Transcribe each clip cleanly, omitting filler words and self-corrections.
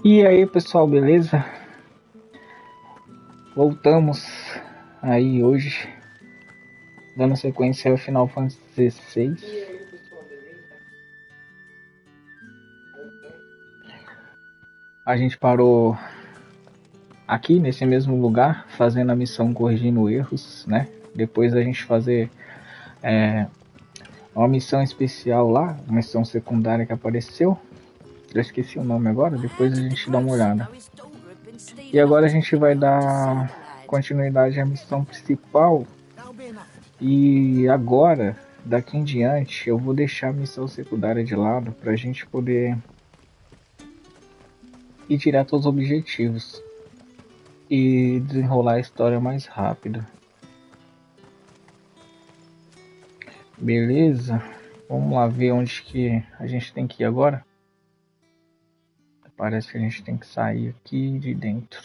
E aí pessoal, beleza? Voltamos aí hoje, dando sequência ao Final Fantasy XVI. A gente parou aqui nesse mesmo lugar, fazendo a missão corrigindo erros, né? Depois a gente fazer uma missão especial lá, uma missão secundária que apareceu. Eu esqueci o nome agora, depois a gente dá uma olhada. E agora a gente vai dar continuidade à missão principal. E agora, daqui em diante, eu vou deixar a missão secundária de lado para a gente poder ir direto aos objetivos e desenrolar a história mais rápido. Beleza? Vamos lá ver onde que a gente tem que ir agora. Parece que a gente tem que sair aqui de dentro.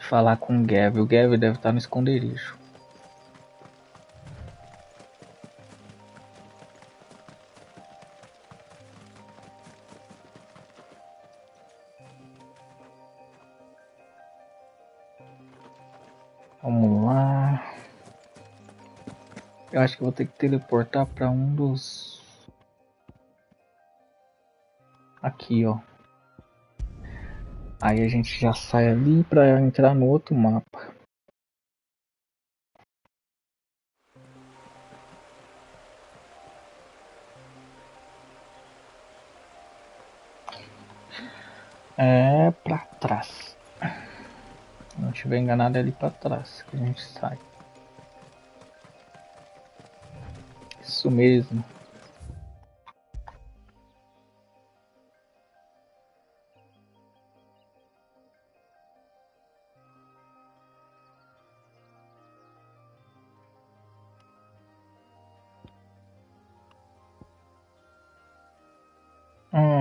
falar com o Gav. O Gav deve estar no esconderijo. Vamos lá. Eu acho que vou ter que teleportar para um dos... Aqui, ó. Aí a gente já sai ali para entrar no outro mapa. É pra trás. Se não estiver enganado, é ali pra trás que a gente sai. Isso mesmo.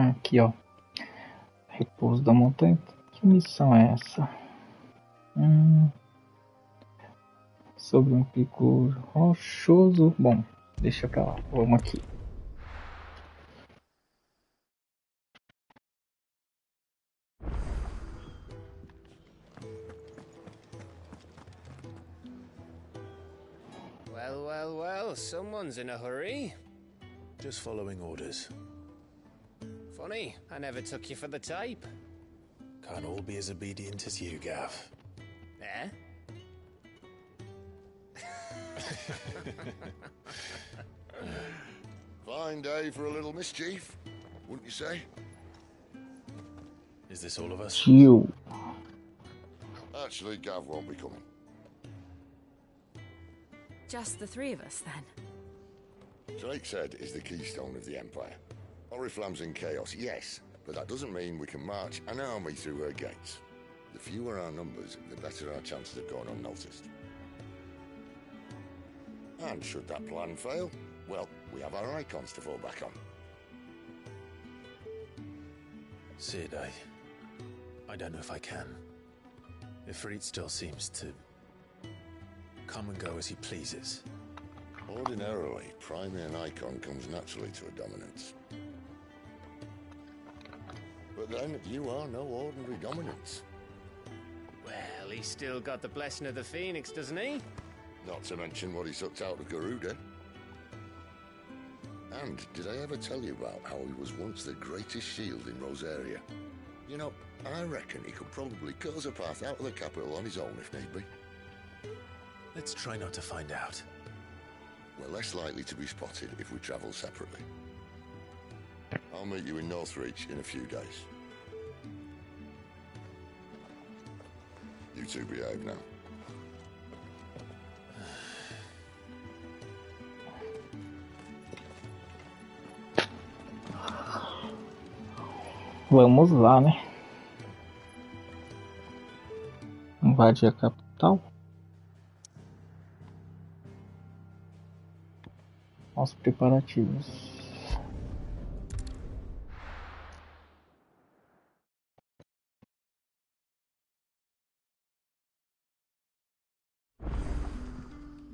Aqui, ó. Repouso da montanha. Que missão é essa? Sobre um pico rochoso. Bom, deixa pra lá. Vamos aqui. Well, someone's in a hurry. Just following orders. Funny, I never took you for the type. Can't all be as obedient as you, Gav. Eh? Fine day for a little mischief, wouldn't you say? Is this all of us? Tio. Actually, Gav won't be coming. Just the three of us, then? Drake's Head is the keystone of the Empire. Oriflamme's in chaos, yes, but that doesn't mean we can march an army through her gates. The fewer our numbers, the better our chances of going unnoticed. And should that plan fail, well, we have our icons to fall back on. Sid, I don't know if I can. Ifrit still seems to come and go as he pleases. Ordinarily, priming an icon comes naturally to a dominance. But then, you are no ordinary dominance. Well, he's still got the blessing of the Phoenix, doesn't he? Not to mention what he sucked out of Garuda. And did I ever tell you about how he was once the greatest shield in Rosaria? You know, I reckon he could probably cut us a path out of the capital on his own if need be. Let's try not to find out. We're less likely to be spotted if we travel separately. I'll meet you in Northreach in a few days. You two behave now. Vamos lá, né? Invadir a capital. Aos preparativos.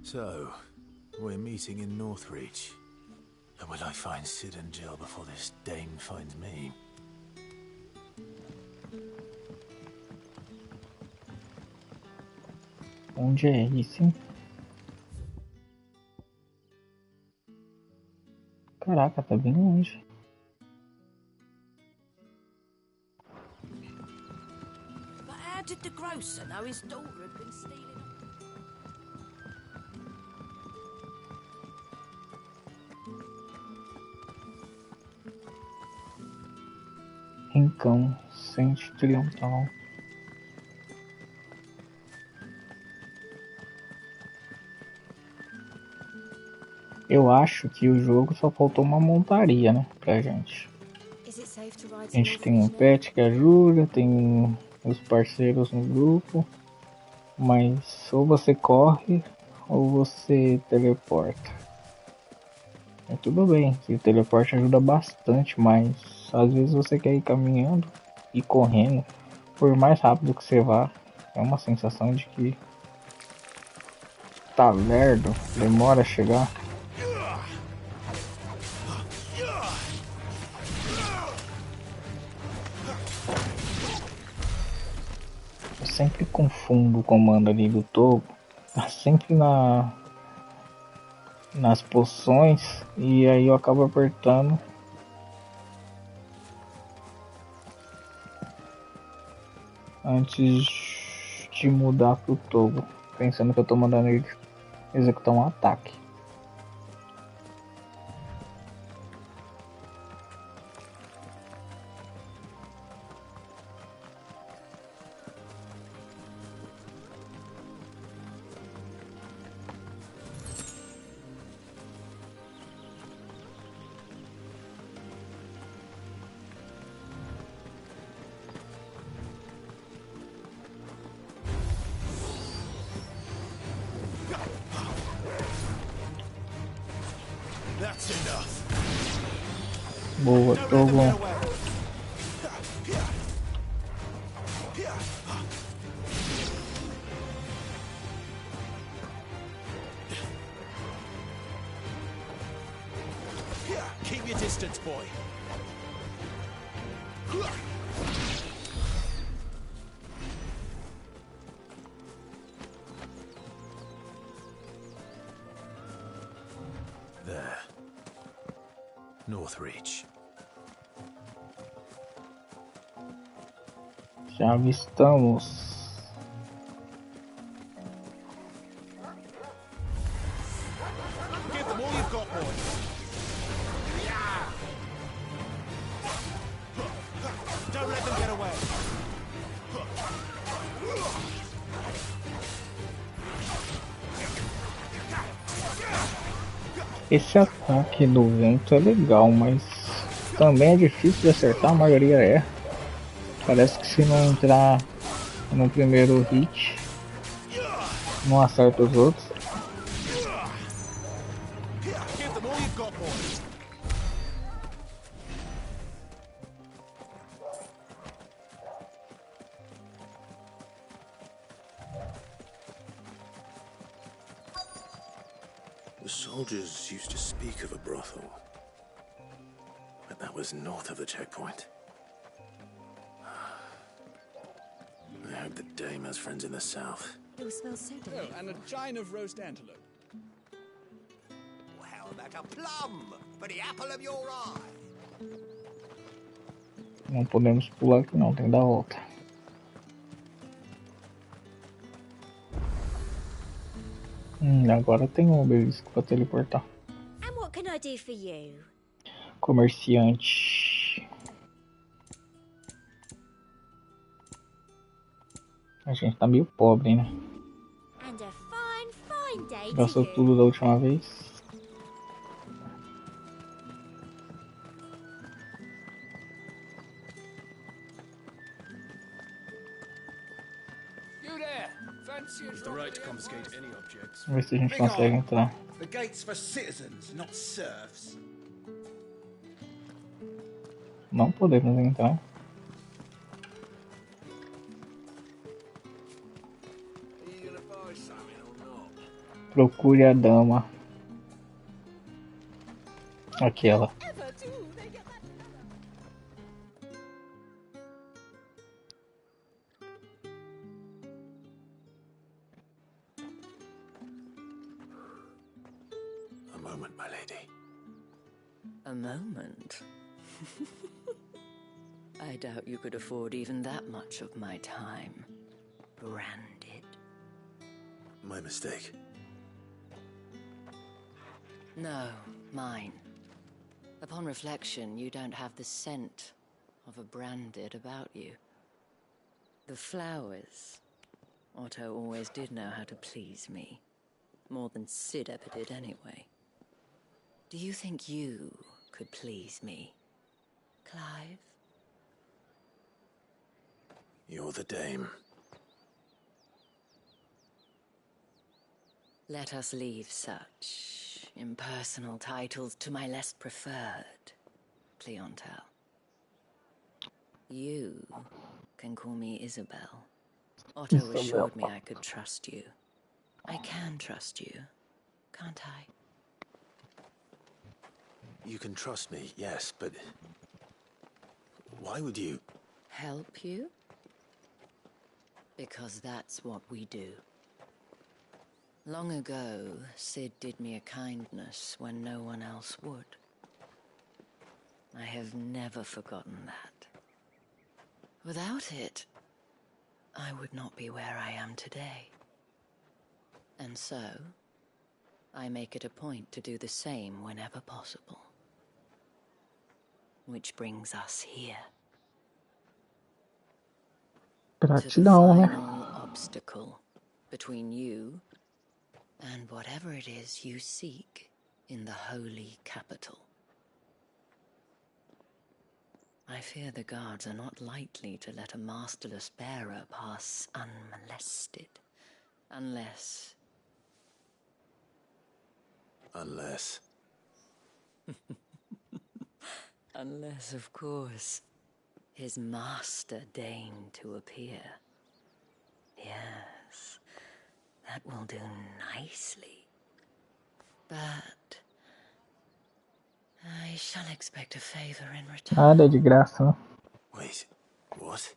So, we're meeting in Northreach. And will I find Sid and Jill before this Dane finds me? Onde é isso, hein? Caraca, tá bem longe. But how did the grocer know his daughter had been stealing? Rincão setentrional. Eu acho que o jogo só faltou uma montaria, né, pra gente. A gente tem um pet que ajuda, tem os parceiros no grupo, mas ou você corre ou você teleporta. É tudo bem, que o teleporte ajuda bastante, mas às vezes você quer ir caminhando e correndo, por mais rápido que você vá, É uma sensação de que tá lerdo, demora a chegar. Eu sempre confundo o comando ali do topo. Tá sempre nas poções. E aí eu acabo apertando. Antes de mudar pro topo. Pensando que eu tô mandando ele executar um ataque. That's enough. Boa, Togo. Keep your distance, boy. There. North Reach. Já avistamos. Give them all you've got, boy. Don't let them get away. Esse ataque do vento é legal, mas também é difícil de acertar, a maioria é. Parece que se não entrar no primeiro hit, não acerta os outros. Give them all you've got, boy. The soldiers used to speak of a brothel, but that was north of the checkpoint. I hope the dame has friends in the south. It will smell so delicious. Oh, and a chine of roast antelope. Well, how about a plum for the apple of your eye? Não podemos pular aqui não, tem que dar volta. Agora tem um obelisco para teleportar. And what can I do for you? Comerciante. A gente tá meio pobre, né? And a fine, fine day Gastou to tudo da última vez. You there! Fancy a The right to confiscate any objects. Vamos ver se a gente consegue entrar. The gate's for citizens, not serfs. Não podemos entrar. Are you gonna buy something or not? Procure a dama. Aquela. A moment, my lady. A moment? I doubt you could afford even that much of my time. Branded. My mistake. No, mine. Upon reflection, you don't have the scent of a branded about you. The flowers. Otto always did know how to please me. More than Sid ever did anyway. Do you think you could please me, Clive? You're the dame. Let us leave such impersonal titles to my less preferred clientele. You can call me Isabel. Otto assured me I could trust you. I can trust you, can't I? You can trust me, yes, but why would you? Help you? Because that's what we do. Long ago, Sid did me a kindness when no one else would. I have never forgotten that. Without it, I would not be where I am today. And so, I make it a point to do the same whenever possible. Which brings us here. To the Gratidão, né? final obstacle between you and whatever it is you seek in the holy capital. I fear the guards are not likely to let a masterless bearer pass unmolested. Unless... Unless, of course, his master deigned to appear. Yes, that will do nicely. But... I shall expect a favor in return. Nada de graça, né? Wait, what?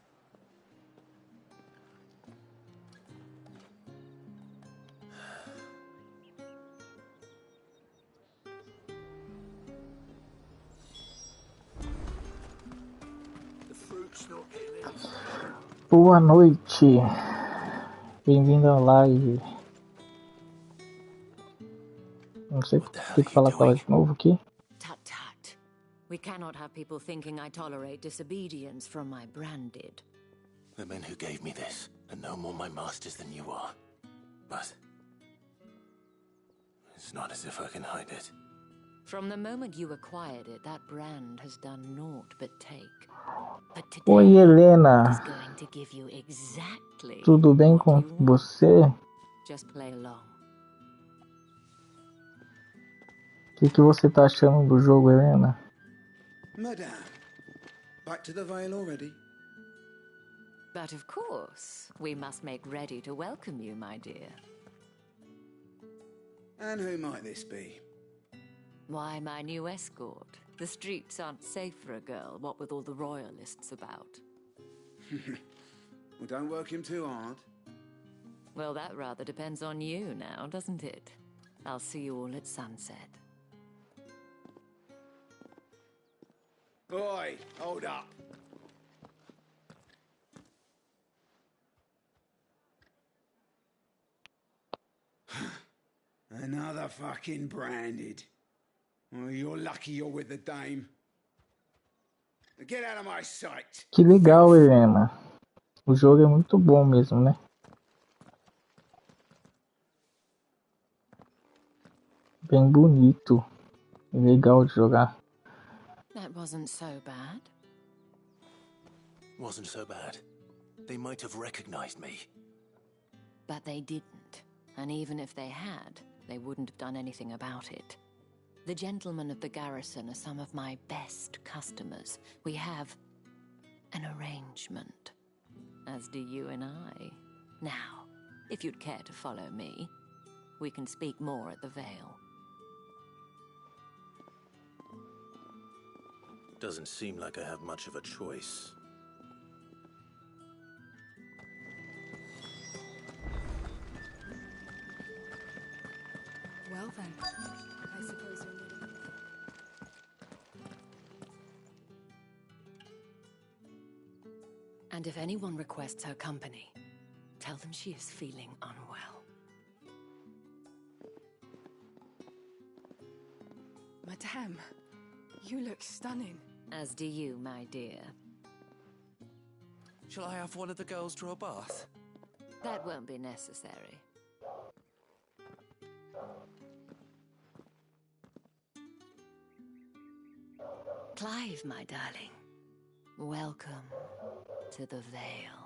Boa noite. Bem-vindo à live. Não sei por que falar com ela de novo aqui. Tut tut. We cannot have people thinking I tolerate disobedience from my branded. The men who gave me this are no more my masters than you are. But it's not as if I can hide it. From the moment you acquired it, that brand has done naught but take. But today, Oi, Helena. is going to give you exactly Tudo bem what com you want. você? Just play along. O que você tá achando do jogo, Helena? Madame, back to the Vale already? But of course, we must make ready to welcome you, my dear. And who might this be? Why, my new escort. The streets aren't safe for a girl, what with all the royalists about. Well, don't work him too hard. Well, that rather depends on you now, doesn't it? I'll see you all at sunset. Oi, hold up. Another fucking branded. Well, you're lucky you're with the dame. Get out of my sight. Que legal, Helena. O jogo é muito bom mesmo, né? Bem bonito. Legal de jogar. That wasn't so bad. Wasn't so bad. They might have recognized me. But they didn't. And even if they had, they wouldn't have done anything about it. The gentlemen of the garrison are some of my best customers. We have an arrangement, as do you and I. Now, if you'd care to follow me, we can speak more at the Vale. Doesn't seem like I have much of a choice. Well then, I suppose you're needing... And if anyone requests her company, tell them she is feeling unwell. Madame, you look stunning. As do you, my dear. Shall I have one of the girls draw a bath? That won't be necessary. Clive, my darling. Welcome to the Vale.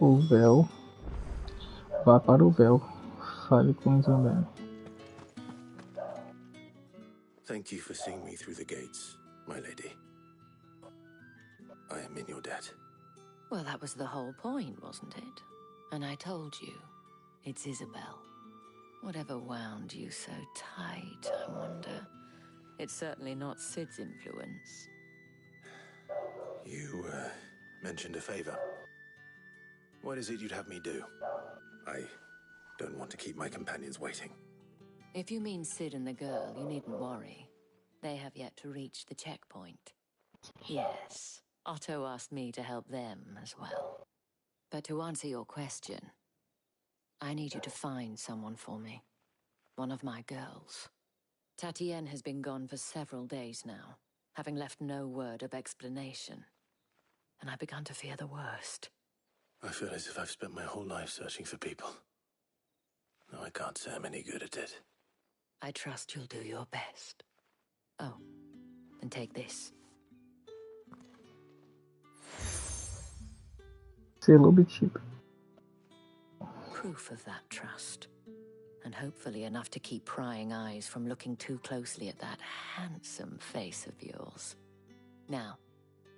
O véu. Vá para o véu. Fale com Isabel. Thank you for seeing me through the gates, my lady. I am in your debt. Well, that was the whole point, wasn't it? And I told you, it's Isabel. Whatever wound you so tight, I wonder. It's certainly not Sid's influence. You, mentioned a favor. What is it you'd have me do? I don't want to keep my companions waiting. If you mean Sid and the girl, you needn't worry. They have yet to reach the checkpoint. Yes, Otto asked me to help them as well. But to answer your question, I need you to find someone for me. One of my girls. Tatienne has been gone for several days now, having left no word of explanation. And I've begun to fear the worst. I feel as if I've spent my whole life searching for people. No, I can't say I'm any good at it. I trust you'll do your best. Oh, and take this. Selo obtido. Proof of that trust. And hopefully enough to keep prying eyes from looking too closely at that handsome face of yours. Now,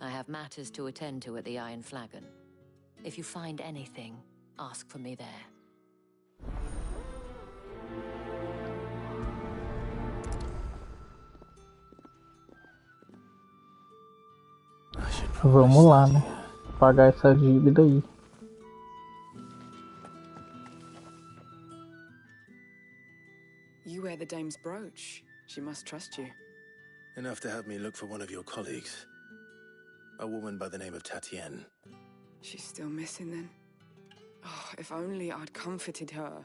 I have matters to attend to at the Iron Flagon. If you find anything, ask for me there. Vamos lá, né? Pagar essa dívida aí. You wear the dame's brooch. She must trust you. Enough to have me look for one of your colleagues. A woman by the name of Tatienne. She's still missing then. Oh, if only I'd comforted her.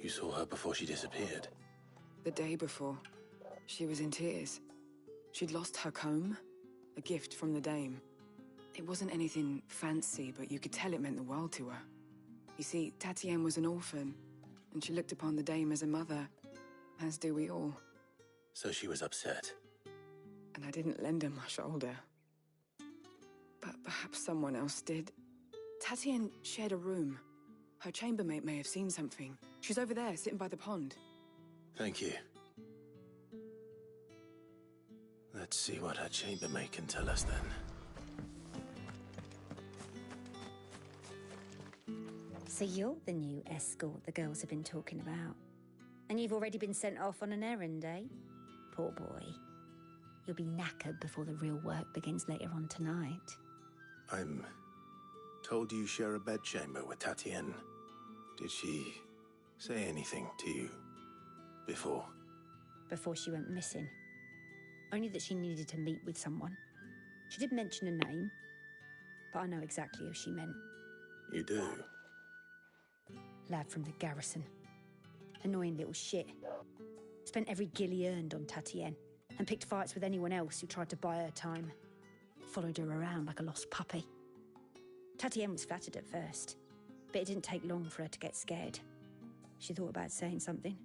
You saw her before she disappeared. The day before, she was in tears. She'd lost her comb, a gift from the dame. It wasn't anything fancy, but you could tell it meant the world to her. You see, Tatienne was an orphan, and she looked upon the dame as a mother, as do we all. So she was upset. And I didn't lend her my shoulder. But perhaps someone else did. Tatienne shared a room. Her chambermaid may have seen something. She's over there, sitting by the pond. Thank you. Let's see what her chambermaid can tell us then. So you're the new escort the girls have been talking about. And you've already been sent off on an errand, eh? Poor boy. You'll be knackered before the real work begins later on tonight. I'm told you share a bedchamber with Tatienne. Did she say anything to you before? Before she went missing. Only that she needed to meet with someone. She did mention a name, but I know exactly who she meant. You do? Lad from the garrison. Annoying little shit. Spent every guil he earned on Tatienne, and picked fights with anyone else who tried to buy her time. Followed her around like a lost puppy. Tatienne was flattered at first, but it didn't take long for her to get scared. She thought about saying something,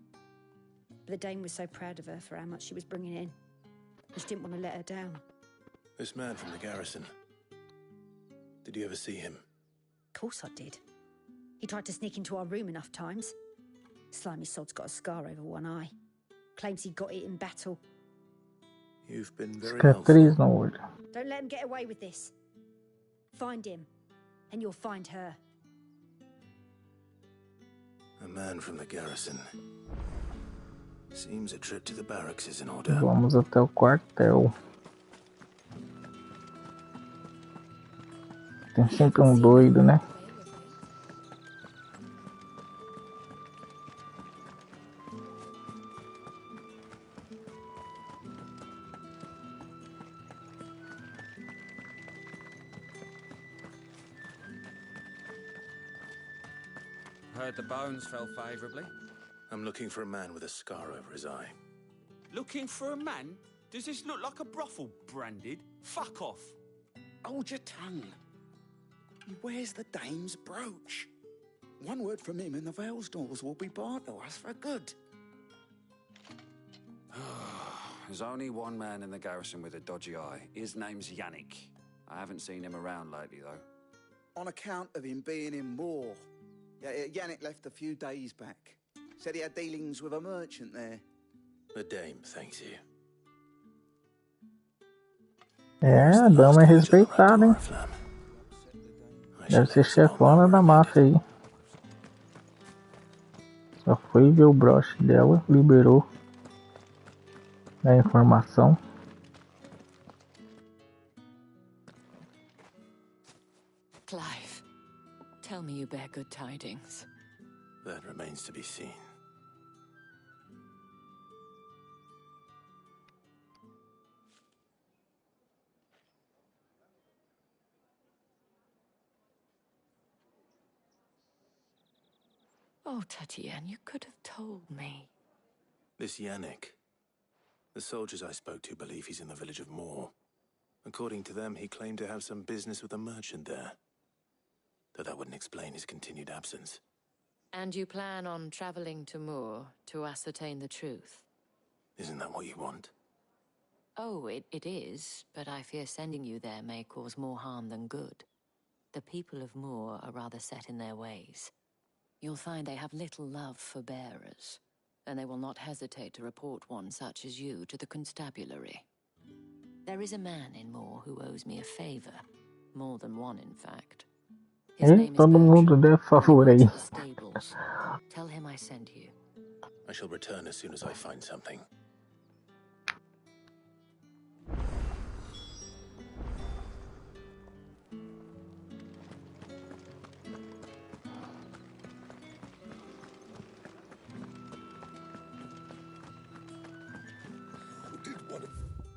but the dame was so proud of her for how much she was bringing in, and she didn't want to let her down. This man from the garrison. Did you ever see him? Of course I did. He tried to sneak into our room enough times. Slimy sod's got a scar over one eye. Claims he got it in battle. You've been very Cicatriz no olho. Don't let him get away with this. Find him, and you'll find her. A man from the garrison. Seems a trip to the barracks is in order. Vamos até o quartel. Tem sempre doido, né? Heard the bones fell favourably. I'm looking for a man with a scar over his eye. Looking for a man? Does this look like a brothel, Branded? Fuck off. Hold your tongue. He wears the dame's brooch. One word from him and the Vale's doors will be barred to us for good. There's only one man in the garrison with a dodgy eye. His name's Yannick. I haven't seen him around lately, though. On account of him being in war. Yeah, Yannick left a few days back. Said he had dealings with a merchant there. The dame thanks you. É, a dama é respeitada, hein? Deve ser chefona da máfia aí. Só foi ver o broche dela, liberou a informação. Clive, tell me you bear good tidings. That remains to be seen. Oh, Tatienne, you could have told me. This Yannick. The soldiers I spoke to believe he's in the village of Moor. According to them, he claimed to have some business with a merchant there. Though that wouldn't explain his continued absence. And you plan on traveling to Moor to ascertain the truth? Isn't that what you want? Oh, it is, but I fear sending you there may cause more harm than good. The people of Moor are rather set in their ways. You'll find they have little love for bearers, and they will not hesitate to report one such as you to the constabulary. There is a man in Moor who owes me a favor. More than one, in fact. His name is Todo mundo deve favor aí. the stables. Tell him I sent you. I shall return as soon as I find something.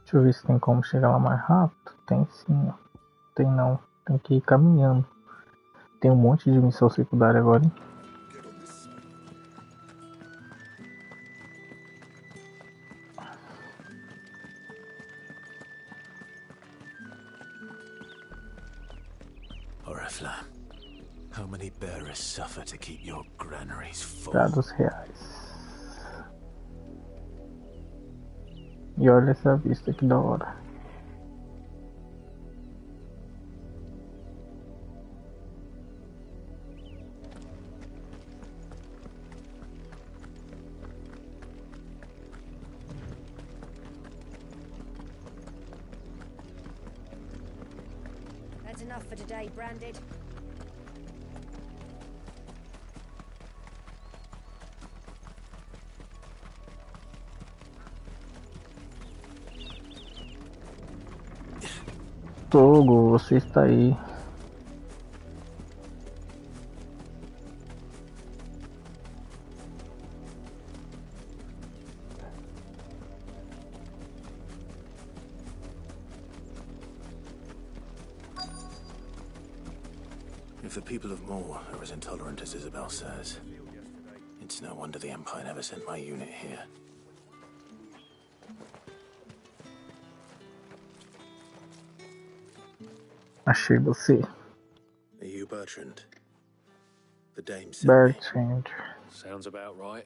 Deixa eu ver se tem como chegar lá mais rápido. Tem sim, ó. Tem não. Tem que ir caminhando. Tem um monte de missão secundária agora, hein? Oriflamme, how many bearers suffer to keep your granaries full? Dados reais. E olha essa vista que da hora. That's enough for today, Branded. Togo, você está aí. If the people of Moor are as intolerant as Isabel says, it's no wonder the Empire never sent my unit here. Achei você. Are you Bertrand? The dame sent Bertrand. Sounds about right.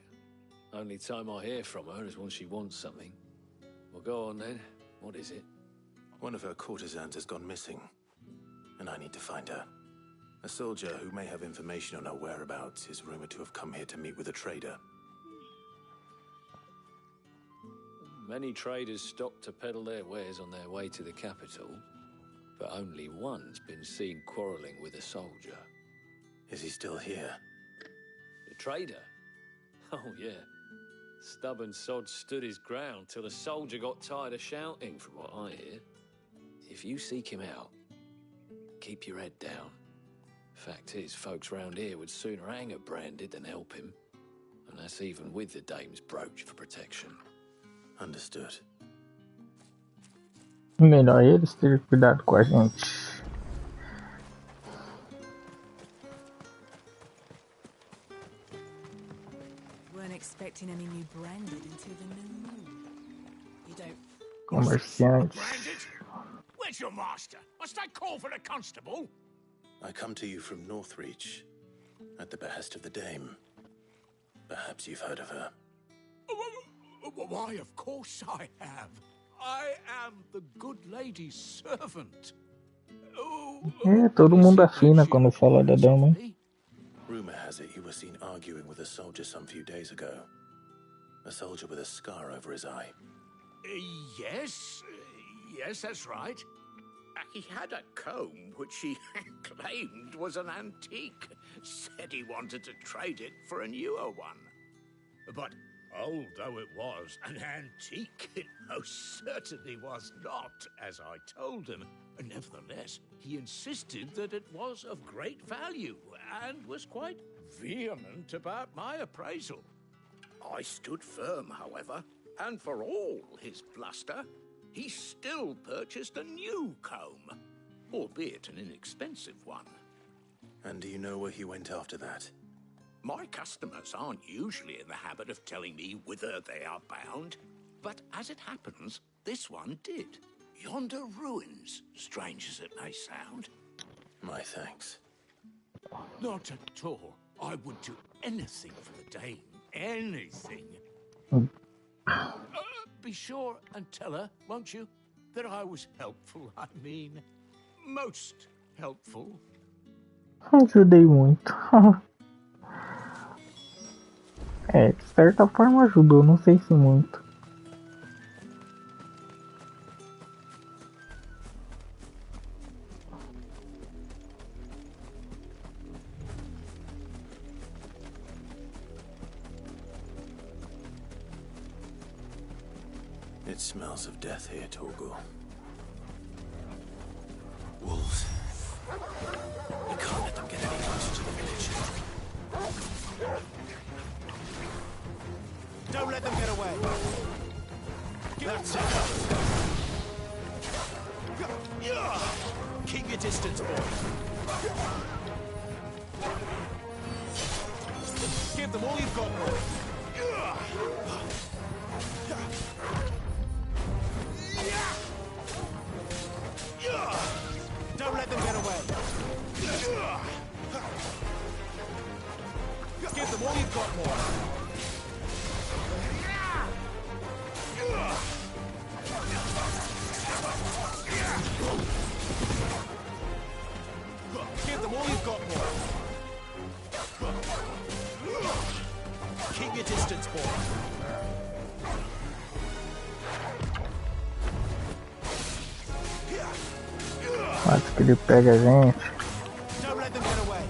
Only time I hear from her is when she wants something. Well, go on then. What is it? One of her courtesans has gone missing, and I need to find her. A soldier who may have information on her whereabouts is rumored to have come here to meet with a trader. Many traders stop to peddle their wares on their way to the capital, but only one's been seen quarrelling with a soldier. Is he still here? The trader? Oh, yeah. Stubborn sod stood his ground till the soldier got tired of shouting, from what I hear. If you seek him out, keep your head down. Fact is, folks round here would sooner hang a Branded than help him. And that's even with the dame's brooch for protection. Understood. Melhor eles terem cuidado com a gente. Weren't expecting any new Branded until the new moon. You don't... Comerciante. Where's your master? Must I call for a constable? I come to you from Northreach, at the behest of the dame. Perhaps you've heard of her. Why, of course I have. I am the good lady's servant. É, todo mundo afina quando fala da dama. Rumor has it you were seen arguing with a soldier some few days ago. A soldier with a scar over his eye. Yes, that's right. He had a comb which he claimed was an antique. Said he wanted to trade it for a newer one. But old though it was, an antique it most certainly was not, as I told him. Nevertheless, he insisted that it was of great value and was quite vehement about my appraisal. I stood firm, however, and for all his bluster, he still purchased a new comb, albeit an inexpensive one. And do you know where he went after that? My customers aren't usually in the habit of telling me whither they are bound, but as it happens, this one did. Yonder ruins, strange as it may sound. My thanks. Not at all. I would do anything for the Dame. Anything. Be sure and tell her, won't you, that I was helpful. I mean, most helpful. Ajudei muito. É, de certa forma ajudou, não sei se muito. It smells of death here, Torgal. Wolves. We can't let them get any closer to the village. Don't let them get away. That's it. Keep your distance, boy. Give them all you've got, boy. Don't let them get away. Give them all you've got, boy. Give them all you've got, boy. Keep your distance, boy. Quase que ele pega a gente. Don't let them get away.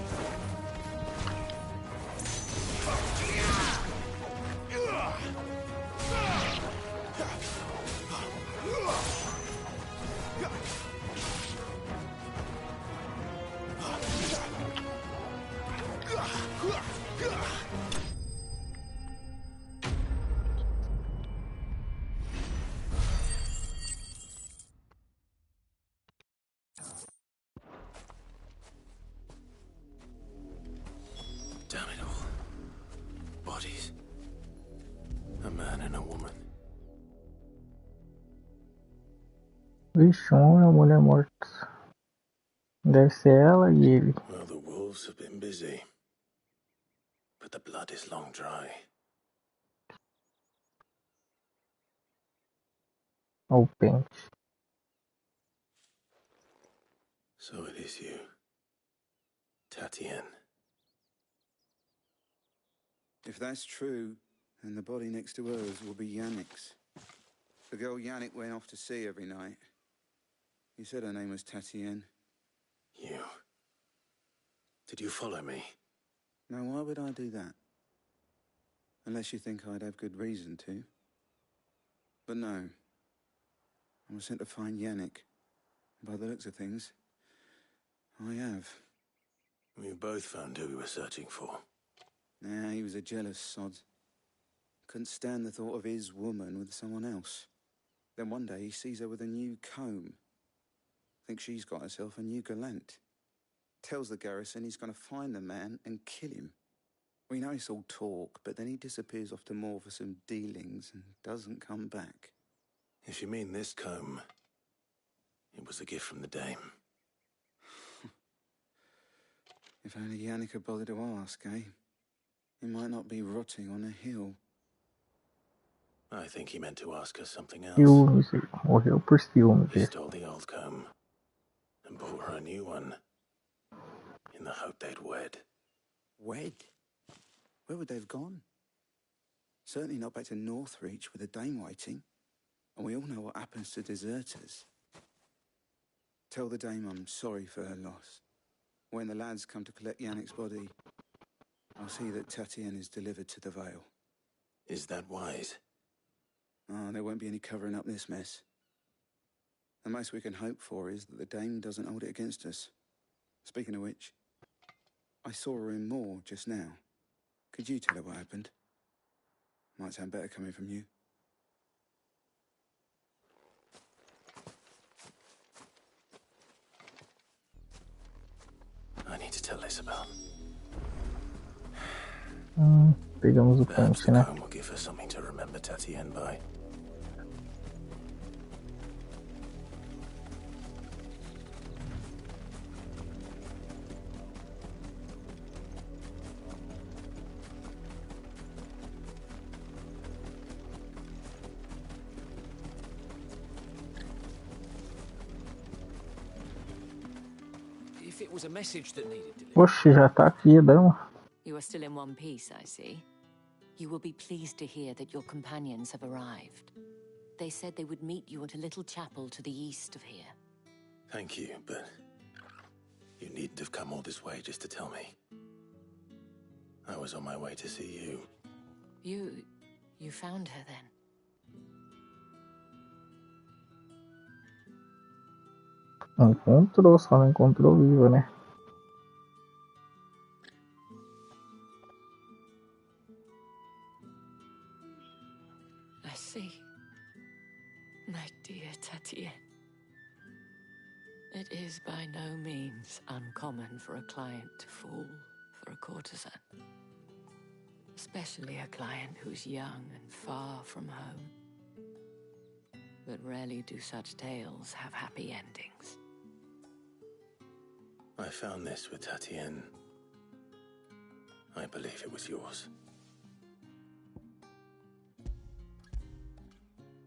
Damn it all. Bodies. A man and a woman. Vixe, um homem e uma mulher mortos. Deve ser ela e ele. Well, the wolves have been busy. But the blood is long dry. Ou pente. So it is you. Tatienne. If that's true, then the body next to hers will be Yannick's. The girl Yannick went off to sea every night. He said her name was Tatienne. You. Did you follow me? Now, why would I do that? Unless you think I'd have good reason to. But no. I was sent to find Yannick. By the looks of things, I have. We both found who we were searching for. Nah, he was a jealous sod. Couldn't stand the thought of his woman with someone else. Then one day he sees her with a new comb. Thinks she's got herself a new gallant. Tells the garrison he's going to find the man and kill him. We know it's all talk, but then he disappears off to Moor for some dealings and doesn't come back. If you mean this comb, it was a gift from the Dame. If only Yannick had bothered to ask, eh? He might not be rotting on a hill. I think he meant to ask her something else. Ciúmes. Morreu por ciúmes. He stole the old comb and bought her a new one in the hope they'd wed. Wed? Where would they have gone? Certainly not back to Northreach with a Dame waiting. And we all know what happens to deserters. Tell the dame I'm sorry for her loss. When the lads come to collect Yannick's body, I'll see that Tatienne is delivered to the Vale. Is that wise? There won't be any covering up this mess. The most we can hope for is that the dame doesn't hold it against us. Speaking of which, I saw her in Moor just now. Could you tell her what happened? Might sound better coming from you. I need to tell Isabel. Pegamos o Perhaps ponte, the né? comb will give her something to remember Tatienne by. If it was a message that needed delivery. Oxe, já tá aqui, dama. You are still in one piece, I see. You will be pleased to hear that your companions have arrived. They said they would meet you at a little chapel to the east of here. Thank you, but you needn't have come all this way just to tell me. I was on my way to see you. You found her then? Encontrou, só não encontrou viva, né? I see. My dear Tatienne. It is by no means uncommon for a client to fall for a courtesan. Especially a client who's young and far from home. But rarely do such tales have happy endings. I found this with Tatienne. I believe it was yours.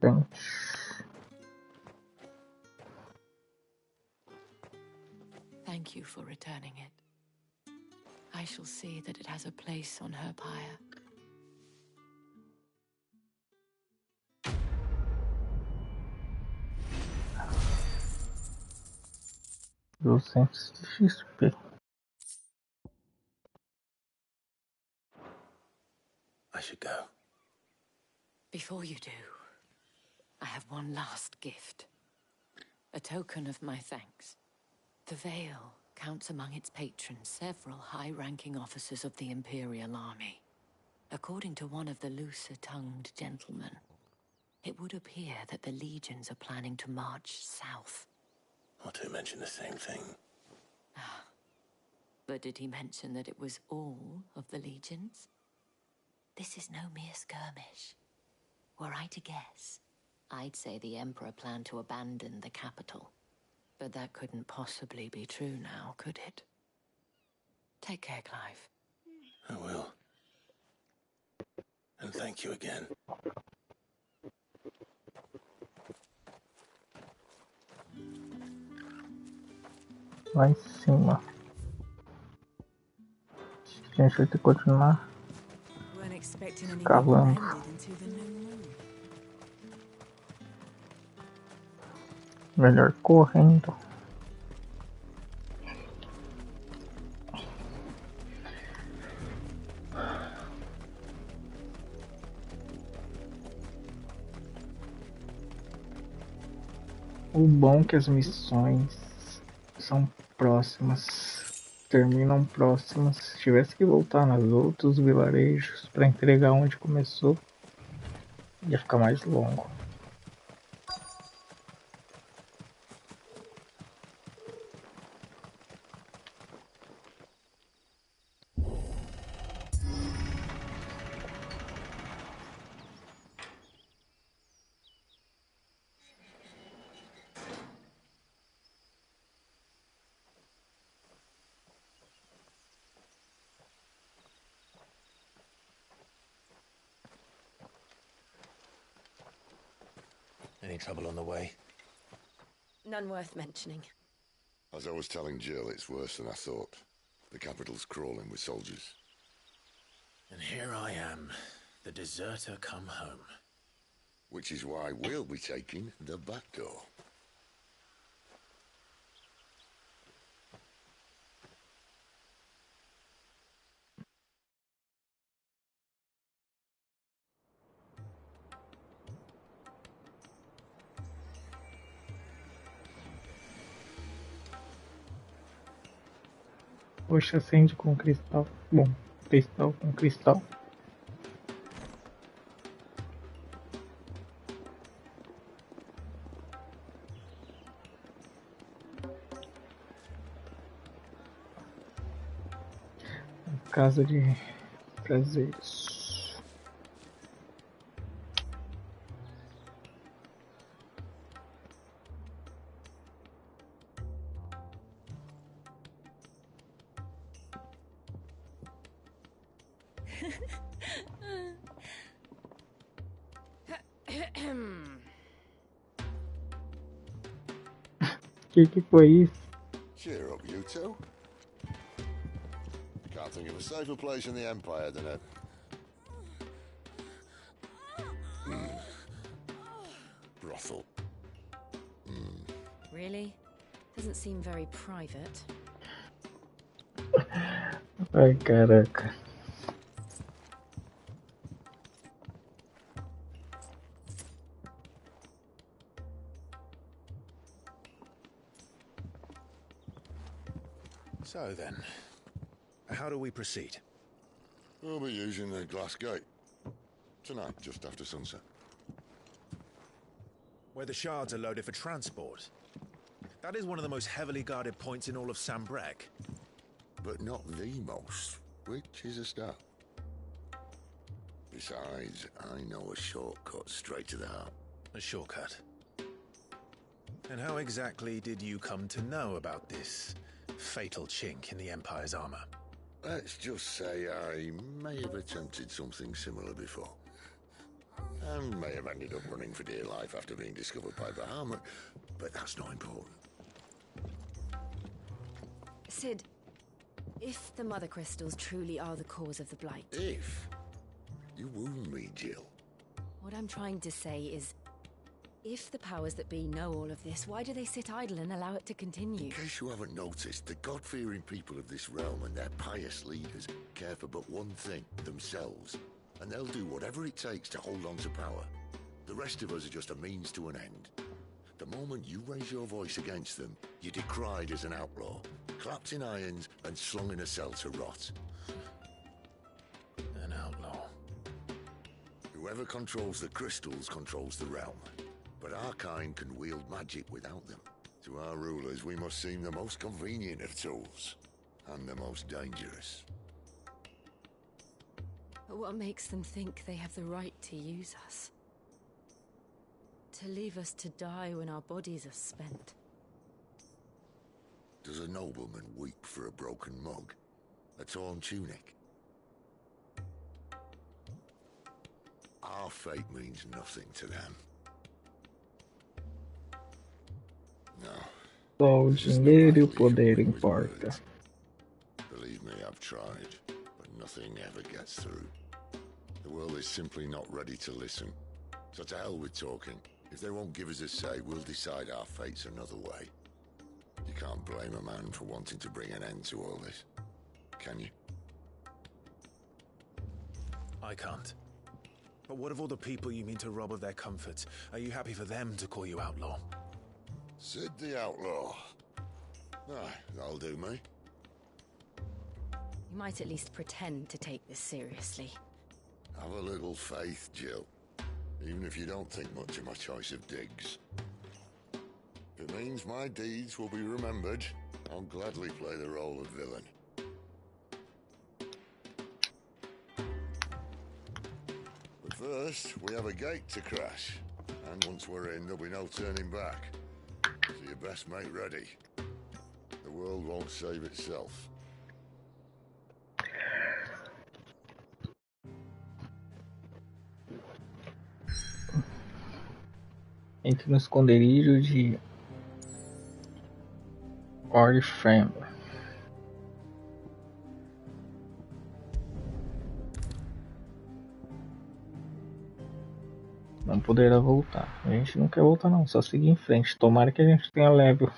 Thanks. Thank you for returning it. I shall see that it has a place on her pyre. XP. I should go. Before you do, I have one last gift. A token of my thanks. The Vale counts among its patrons several high-ranking officers of the Imperial Army. According to one of the looser-tongued gentlemen, it would appear that the legions are planning to march south. Otto mentioned the same thing. But did he mention that it was all of the legions? This is no mere skirmish. Were I to guess, I'd say the Emperor planned to abandon the capital. But that couldn't possibly be true now, could it? Take care, Clive. I will. And thank you again. Lá em cima. A gente vai ter que continuar cavando. Melhor correndo. O bom é que as missões são próximas, terminam próximas. Se tivesse que voltar nos outros vilarejos para entregar onde começou, ia ficar mais longo. Any trouble on the way? None worth mentioning. As I was telling Jill, it's worse than I thought. The capital's crawling with soldiers. And here I am, the deserter come home. Which is why we'll be taking the back door. Poxa, acende com cristal. Bom, cristal com cristal. Casa de prazeres. Que foi isso? Cheer up, you two. Can't think of a safer place in the Empire than a... brothel. Really? Doesn't seem very private. Ai, caraca. So then, how do we proceed? We'll be using the glass gate. Tonight, just after sunset. Where the shards are loaded for transport. That is one of the most heavily guarded points in all of Sambrek. But not the most, which is a start. Besides, I know a shortcut straight to the heart. A shortcut? And how exactly did you come to know about this fatal chink in the Empire's armor? Let's just say I may have attempted something similar before. And may have ended up running for dear life after being discovered by Bahamut, but that's not important. Sid, if the Mother Crystals truly are the cause of the Blight... If? You wound me, Jill. What I'm trying to say is, if the powers that be know all of this, why do they sit idle and allow it to continue? In case you haven't noticed, the God-fearing people of this realm and their pious leaders care for but one thing, themselves. And they'll do whatever it takes to hold on to power. The rest of us are just a means to an end. The moment you raise your voice against them, you're decried as an outlaw, clapped in irons and slung in a cell to rot. An outlaw. Whoever controls the crystals controls the realm. But our kind can wield magic without them. To our rulers, we must seem the most convenient of tools. And the most dangerous. But what makes them think they have the right to use us? To leave us to die when our bodies are spent? Does a nobleman weep for a broken mug? A torn tunic? Our fate means nothing to them. No. Só o dinheiro e o poder importa. Believe me, I've tried, but nothing ever gets through. The world is simply not ready to listen. So to hell with talking. If they won't give us a say, we'll decide our fates another way. You can't blame a man for wanting to bring an end to all this, can you? I can't. But what of all the people you mean to rob of their comforts? Are you happy for them to call you outlaw? Sid the Outlaw. That'll do me. You might at least pretend to take this seriously. Have a little faith, Jill. Even if you don't think much of my choice of digs. If it means my deeds will be remembered, I'll gladly play the role of villain. But first, we have a gate to crash. And once we're in, there'll be no turning back. So you best make ready. The world won't save itself. Entre no esconderijo de Oriflame. Não poderá voltar. A gente não quer voltar não, só seguir em frente. Tomara que a gente tenha level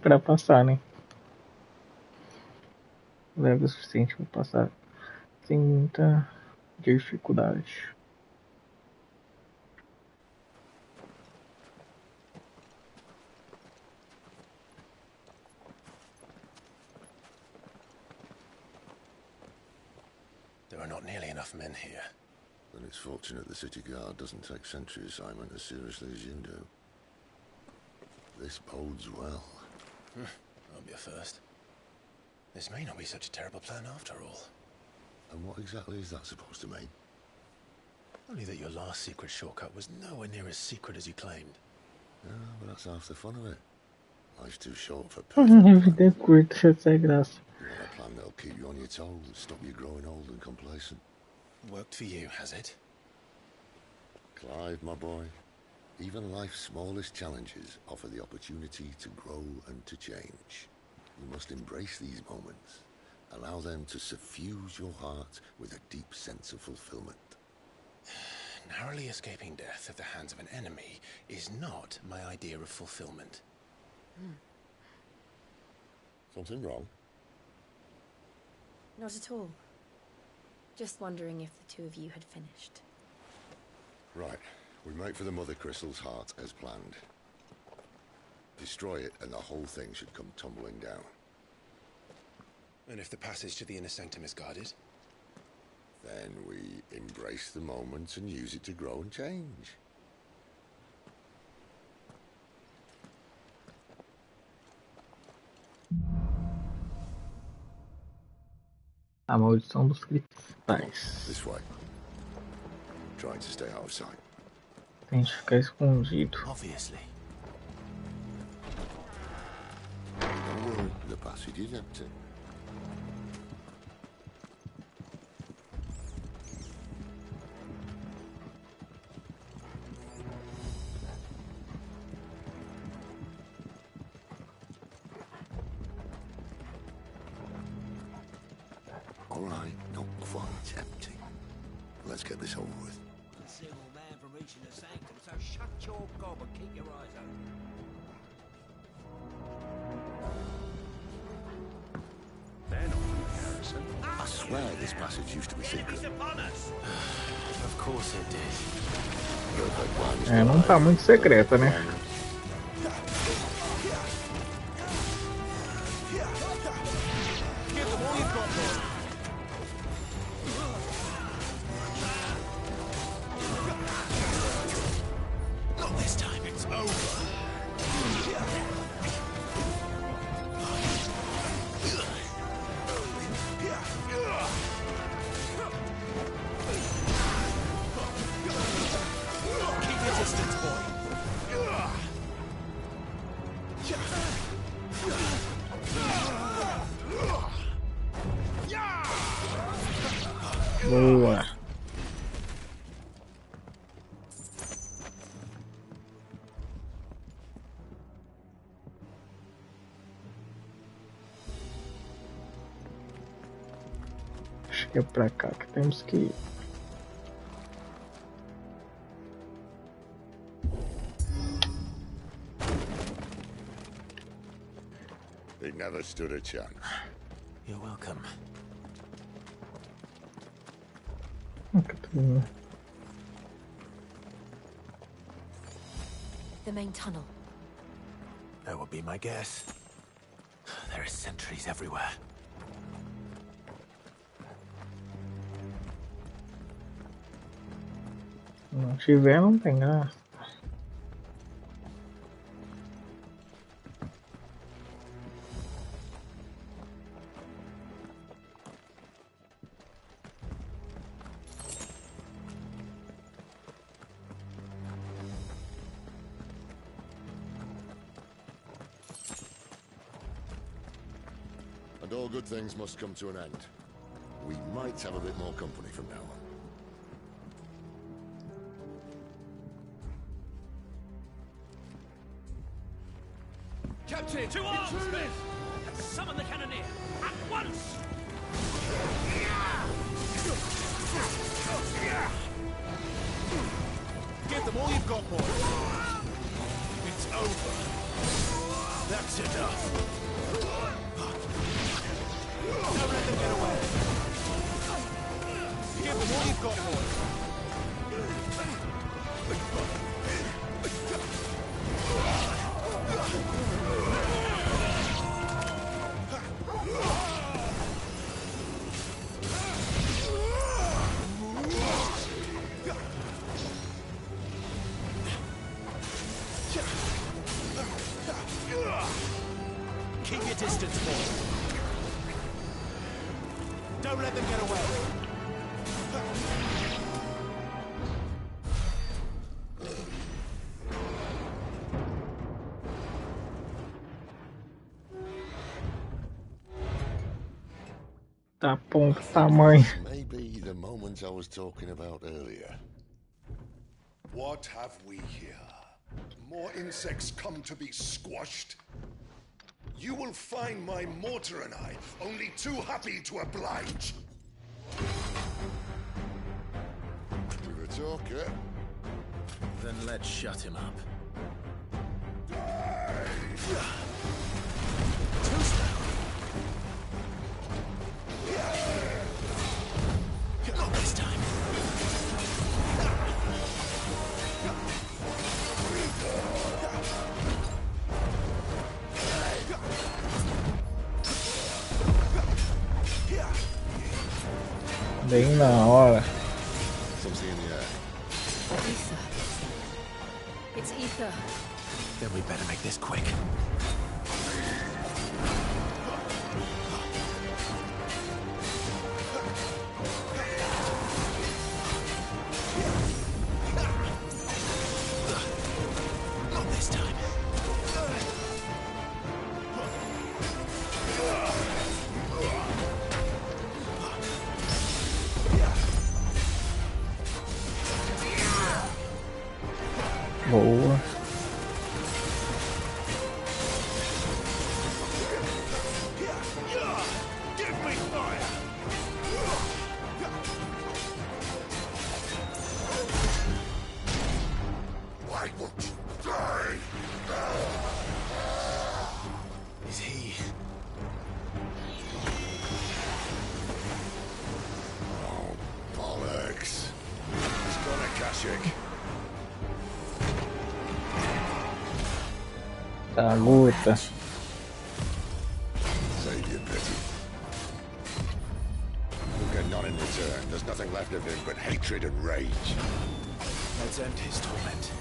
para passar, né? Level suficiente para passar sem muita dificuldade. enough men here. Then it's fortunate the city guard doesn't take sentry assignment as seriously as you do. This bodes well. That'll be a first. This may not be such a terrible plan after all. And what exactly is that supposed to mean? Only that your last secret shortcut was nowhere near as secret as you claimed. Yeah, but that's half the fun of it. Life's too short for A vida é curta, essa é graça. You want a plan that'll keep you on your toes, stop you growing old and complacent. Worked for you, has it? Clive, my boy, even life's smallest challenges offer the opportunity to grow and to change. You must embrace these moments. Allow them to suffuse your heart with a deep sense of fulfillment. Narrowly escaping death at the hands of an enemy is not my idea of fulfillment. Something wrong? Not at all. Just wondering if the two of you had finished. Right. We make for the Mother Crystal's heart as planned. Destroy it and the whole thing should come tumbling down. And if the passage to the inner sanctum is guarded? Then we embrace the moment and use it to grow and change. A maldição dos cristais. This way. Trying to stay out of sight. Tem que ficar escondido. Obviously. Don't worry, the passage is empty. All right, not quite empty. Let's get this over with. Conceal a man from reaching the sanctum, so shut your gob and keep your eyes open. They're not from the garrison. I swear this passage used to be secret. Of course it did. É, não tá muito secreta, né? Not this time, it's over. Keep your distance, boy. Boa. Acho que é pra cá que temos que ir. They never stood a chance. You're welcome. The main tunnel. That would be my guess. There are sentries everywhere. Não tiver, não tem graça. And all good things must come to an end. We might have a bit more company from now on. Captain! To arms, men! And summon the cannoneer! At once! Give them all you've got, boy. It's over. That's enough. Don't let them get away. Give them all you've got, boy. distance, boy. Don't let them get away. Tá bom, que tamanho. Maybe the moment I was talking about earlier. What have we here? More insects come to be squashed? You will find my mortar and I only too happy to oblige. You're a talker. Then let's shut him up. Too slow. Not this time. Bem na hora. Something in the air. Ether. It's ether. Then we better make this quick. Not this time. Boa. Give me fire! Why won't you die? Is he? Oh, bollocks. He's got a Kashik. Tá luta. Save your pity. We'll get none in return. There's nothing left of him but hatred and rage. Let's end his torment.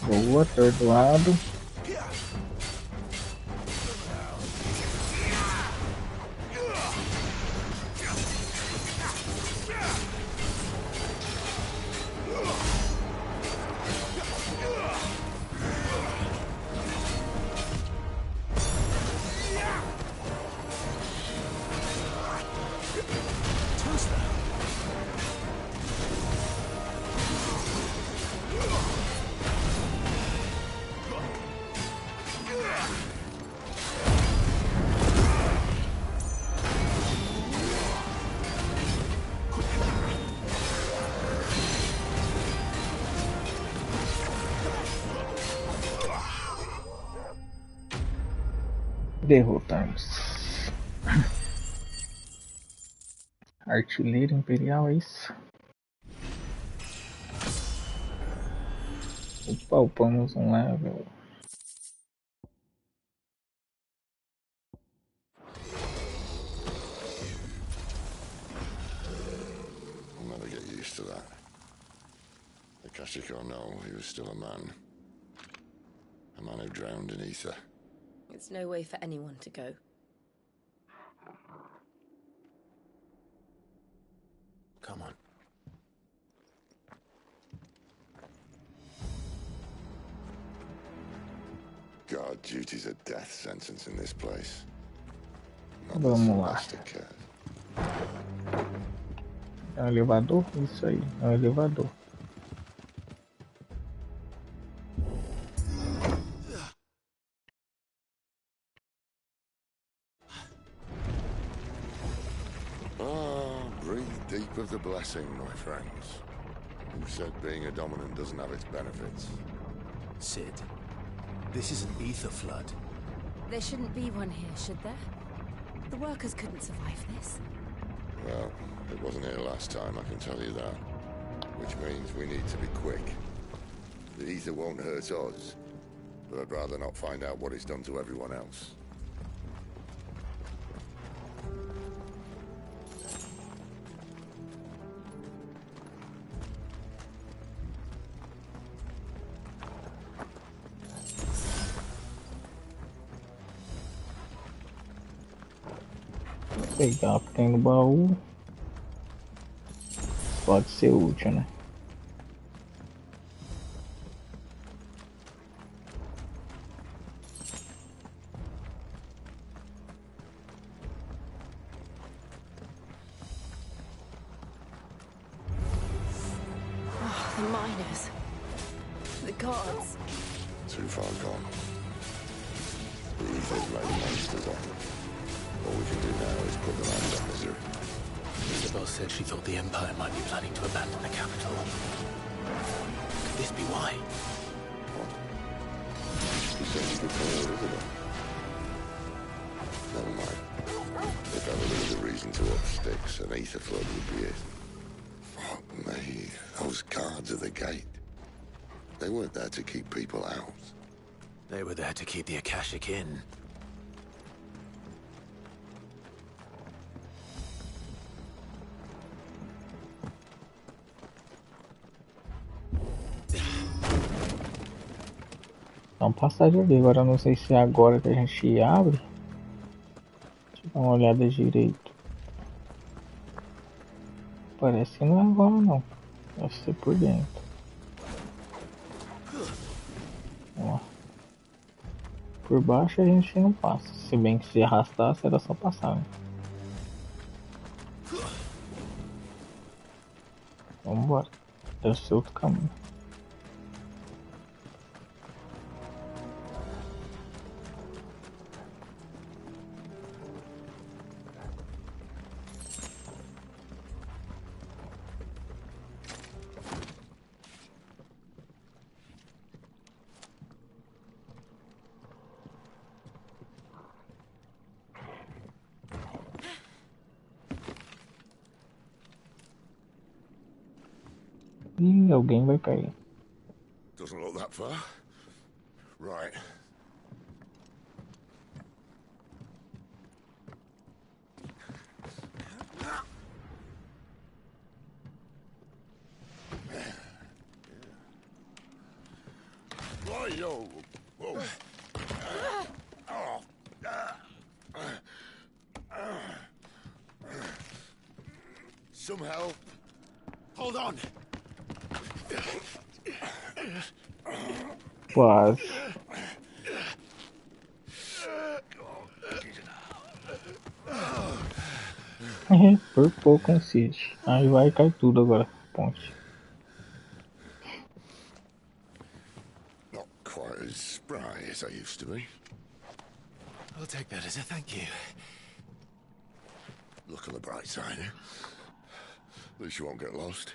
Boa, atordoado. Derrotamos. Artilheiro Imperial, é isso? Opa, upamos um level. I'll never get used to that. The Kashik or no, he was still a man. A man who drowned in ether. It's no way for anyone to go. Come on. God, duty's a death sentence in this place. Vamos lá. É um elevador? Isso aí, é um elevador. Ah, breathe deep of the blessing, my friends. Who said being a dominant doesn't have its benefits? Sid, this is an ether flood. There shouldn't be one here, should there? The workers couldn't survive this. Well, it wasn't here last time, I can tell you that. Which means we need to be quick. The ether won't hurt us, but I'd rather not find out what it's done to everyone else. Pegar o que tem no baú. Pode ser útil, né? Oh, the miners. The gods. Too far gone. The ether's made monsters of them. All we can do now is put them out of misery. Isabel said she thought the Empire might be planning to abandon the capital. Could this be why? What? She said she could call her Isabel. Never mind. If ever there was a reason to up sticks, an ether flood would be it. Fuck me. Those guards at the gate. They weren't there to keep people out. They were there to keep the Akashic in. Então passagem ali, agora eu não sei se é agora que a gente abre. Deixa eu dar uma olhada direito. Parece que não é agora não. Deve ser por dentro. Ó. Por baixo a gente não passa. Se bem que se arrastasse era só passar, né? Vambora. Deve ser outro caminho. Ih, alguém vai cair. Doesn't look that far. Right. Yo. Whoa. Some help. Hold on. Quase. Por pouco consiste. Aí vai cair tudo agora. Ponte. Not quite as spry as I used to be. I'll take that as a thank you. Look on the bright side, eh? At least you won't get lost.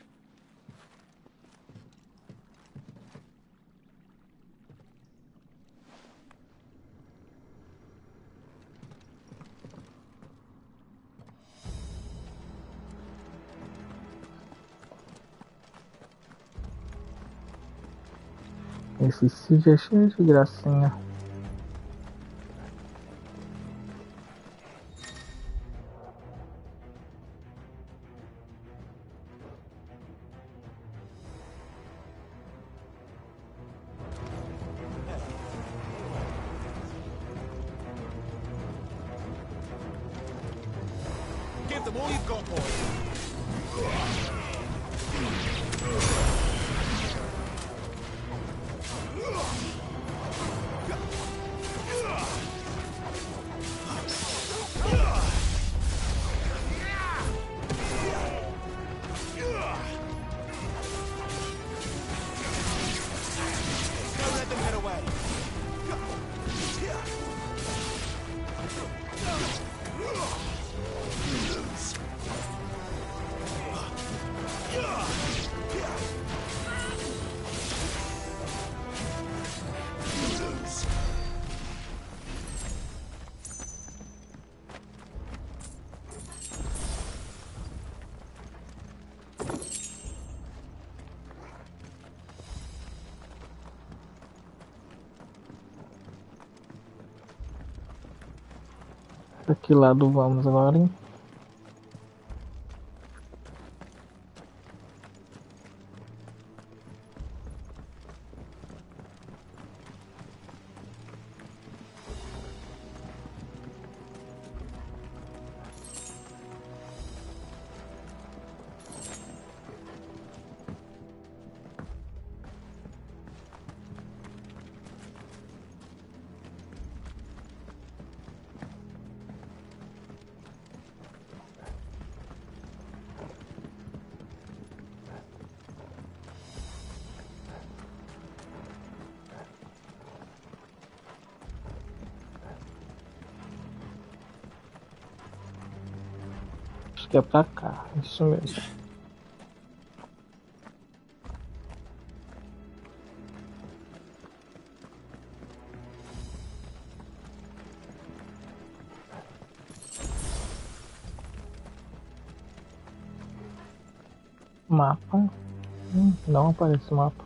Esse sítio é cheio de gracinha. Give them all you've got, boy. Pra que lado vamos agora, hein? Acho que é pra cá, isso mesmo. Mapa. Não aparece o mapa.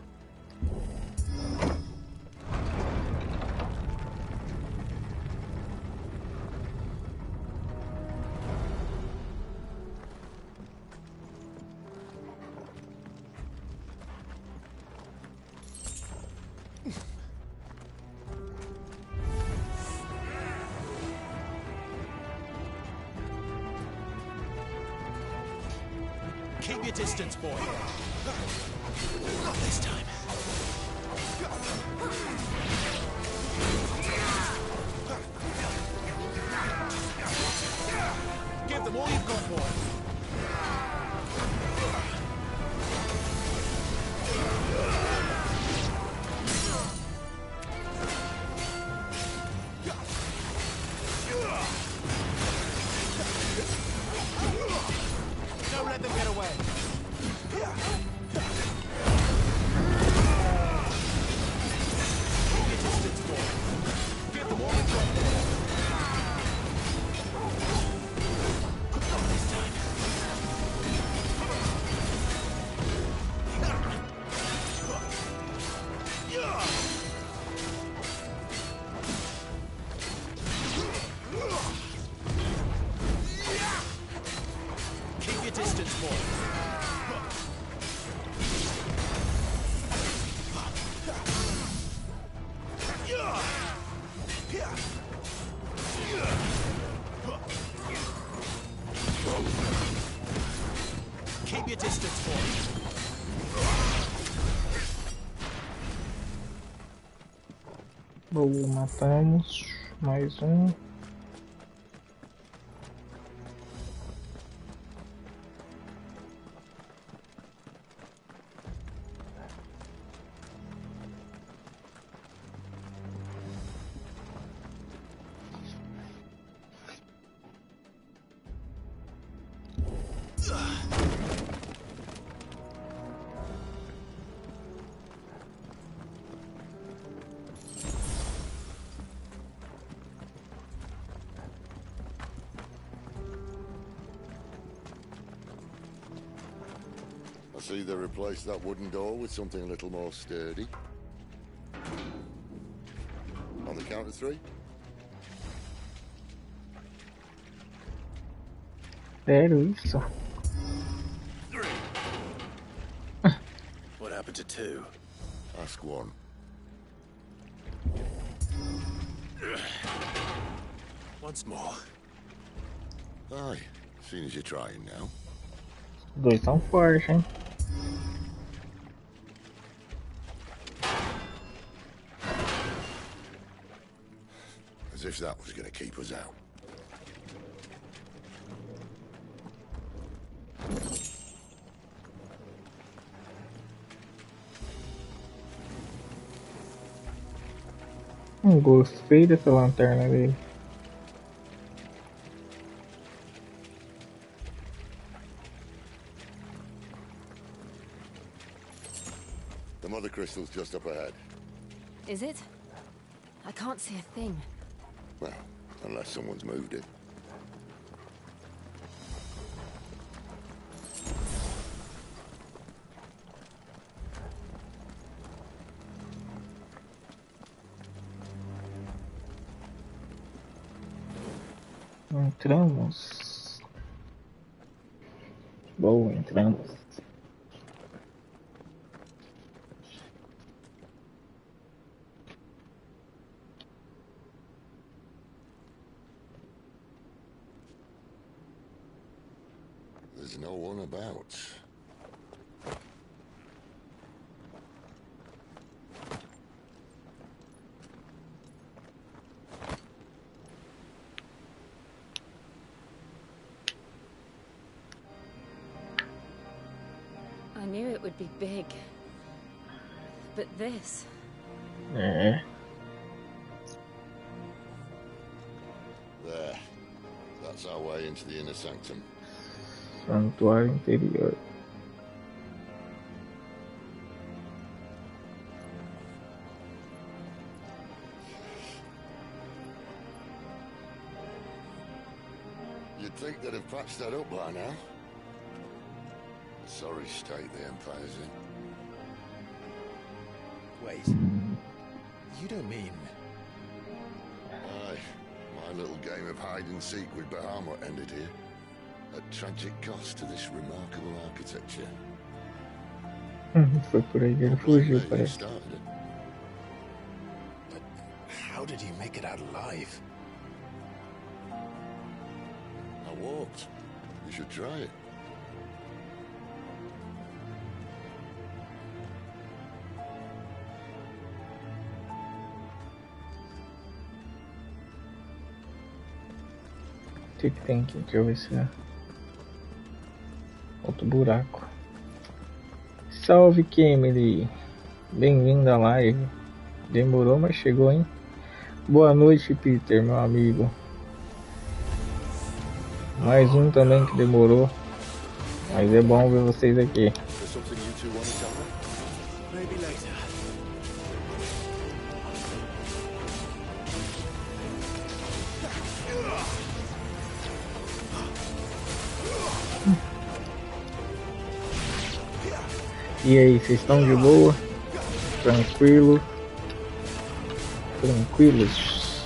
Keep your distance, boy. Not this time. Give them all you've got, boy. Don't let them get away. Keep your distance, boy. Give them all you've got, boy. Not this time. Keep your distance, boy. Keep your distance, boy. Boa, matamos. Mais um. I see they replaced that wooden door with something a little more sturdy. On the count of three. Sério isso? What happened to two? Ask one. Once more. Aye, seeing as you're trying now. Os dois são fortes, hein? As if that was going to keep us out. Gostei dessa lanterna dele. The mother crystal's just up ahead. Is it? I can't see a thing. Well, unless someone's moved it. Entramos. Boa, entramos. There's no one about. I knew it would be big. But this... É. There. That's our way into the inner sanctum. Santuário interior. You'd think they'd have patched that up by now. Sorry state the Empire's in. Wait. You don't mean... Aye. My little game of hide-and-seek with Bahamut ended here. At tragic cost to this remarkable architecture. Foi por aí que ele fugiu, parece. But how did he make it out alive? I walked. You should try it. O que tem aqui? Deixa eu ver se é outro buraco. Salve, Kemily! Bem-vindo à live. Demorou, mas chegou, hein? Boa noite, Peter, meu amigo. Mais um também que demorou. Mas é bom ver vocês aqui. E aí, vocês estão de boa? Tranquilo? Tranquilos?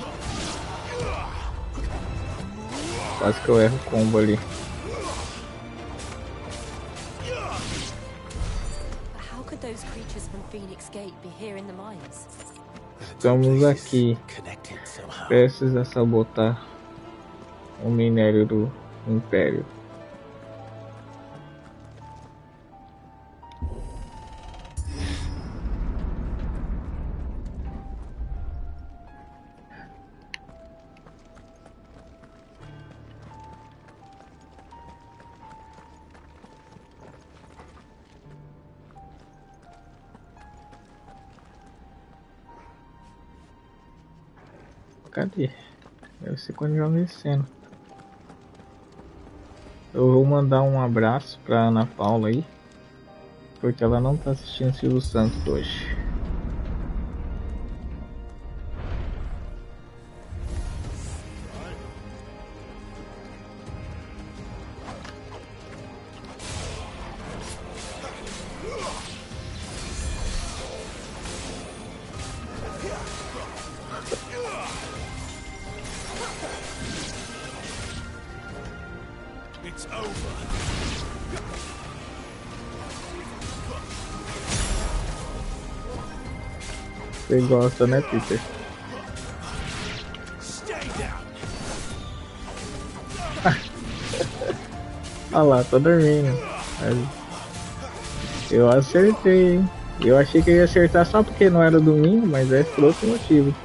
Quase que eu erro o combo ali. Estamos aqui, prestes a sabotar o minério do Império. Cadê? Deve ser quando já descendo. Eu vou mandar um abraço pra Ana Paula aí, porque ela não tá assistindo Silvio Santos hoje. It's over. Você gosta, né, Peter? Olha lá, tô dormindo. Eu acertei, hein? Eu achei que eu ia acertar só porque não era domingo, mas é por outro motivo.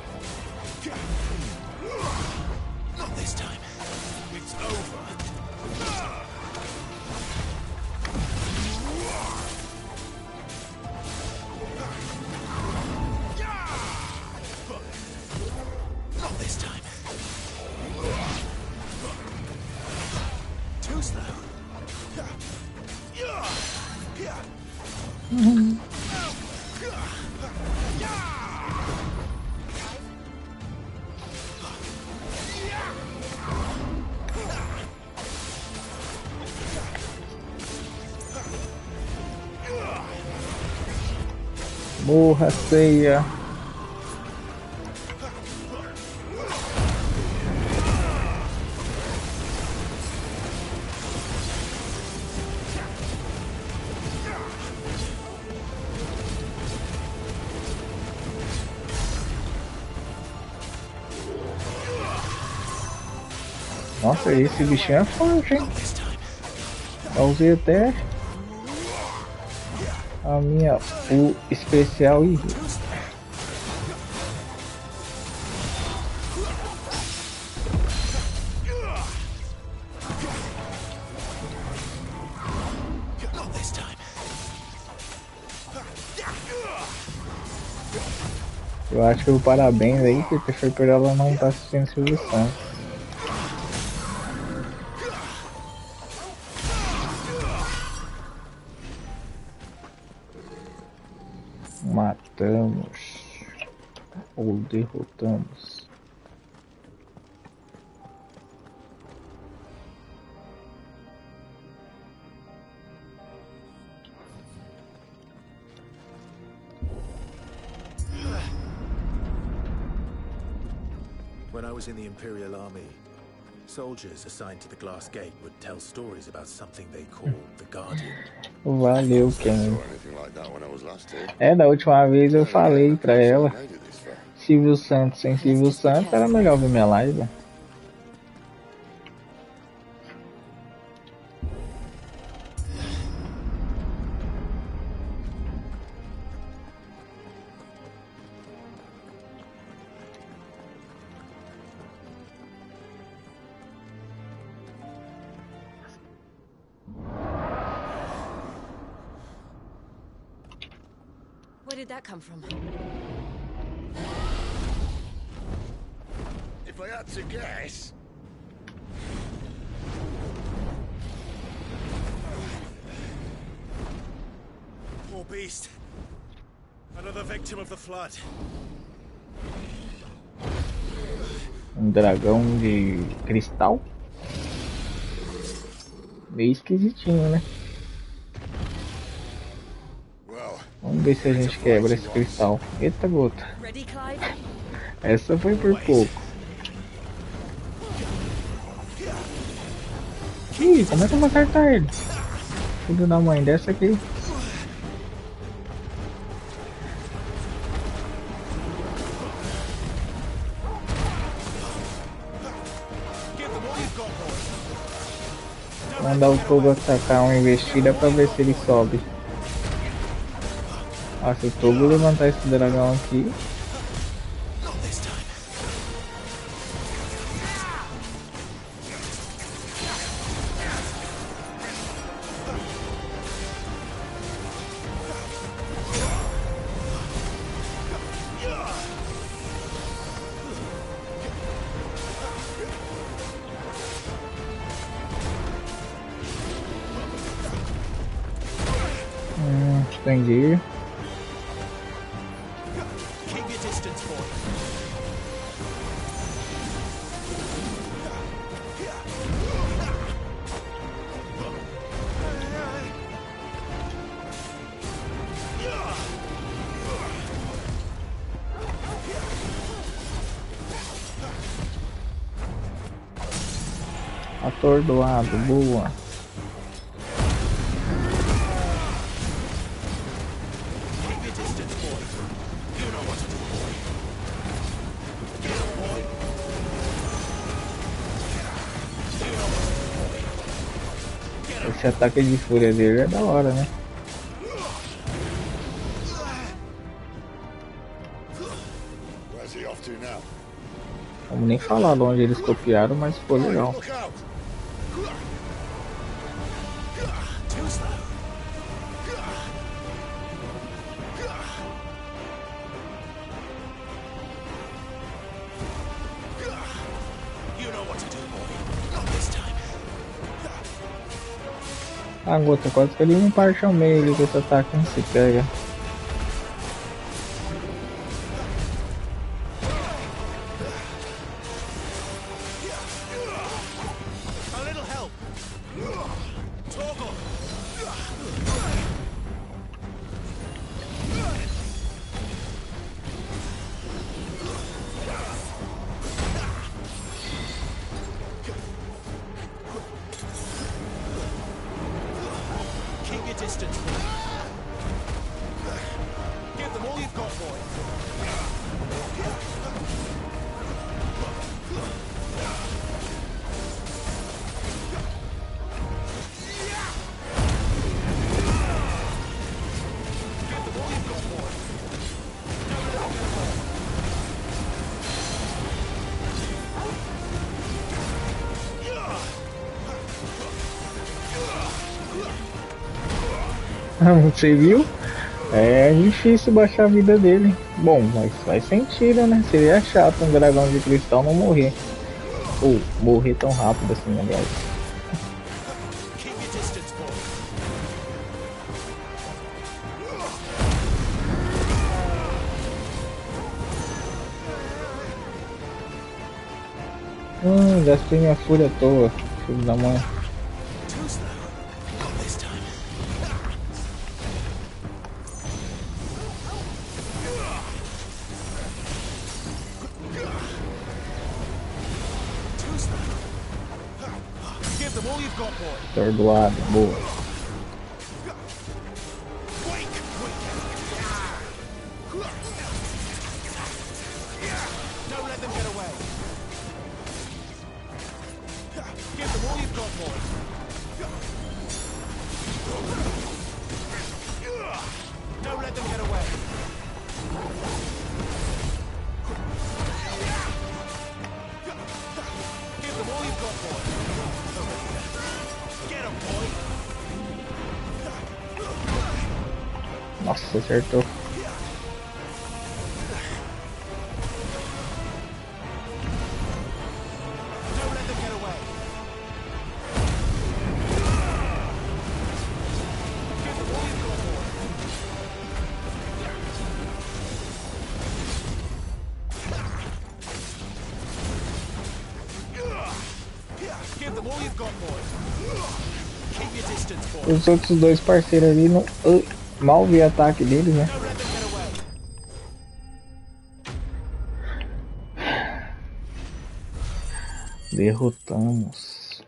Morra, ceia. Nossa, esse bichinho é forte, hein? Eu usei até o especial e eu acho que o parabéns aí, porque foi por ela não estar assistindo Silvio Santos. Matamos ou derrotamos. When I was in the Imperial Army, soldiers assigned to the Glass Gate would tell stories about something they called the Guardian. Valeu, Ken. Da última vez eu falei pra ela, Silvio Santos sem Silvio Santos era melhor ver minha live. Where did that come from? If I had to guess... Poor beast. Another victim of the flood. Dragão de cristal. Meio esquisitinho, né? Vamos ver se a gente quebra esse cristal. Eita gota. Essa foi por pouco. Ih, como é que eu vou acertar ele? Filho da mãe dessa aqui. Mandar o Togo atacar uma investida pra ver se ele sobe. Ah, se o Togo levantar esse dragão aqui. Entendi. Atordoado, boa. Esse ataque de fúria dele é da hora, né? Vamos nem falar de onde eles copiaram, mas ficou legal. Ah, gota, quase que ele não parte ao meio ali com esse ataque, não se pega. Você viu? É difícil baixar a vida dele. Bom, mas faz sentido, né? Seria chato um dragão de cristal não morrer. Ou morrer tão rápido assim, aliás. Keep your distance, boy. Gastei minha fúria à toa, filho da mãe. Too slow. Not this time. Too slow. Give them all you've got, boy. Atordoado, boa. Don't let them get away. Give them all you've got, boy. Don't let them get away. Give them all you've got, boy. Get them, boy. Nossa, acertou. Don't let them get away. Give them all you've got, boy. Give them all you've got, boy. Keep your distance, boy. Os outros dois parceiros ali, não, mal vi ataque deles, né? Don't let them get away. Derrotamos.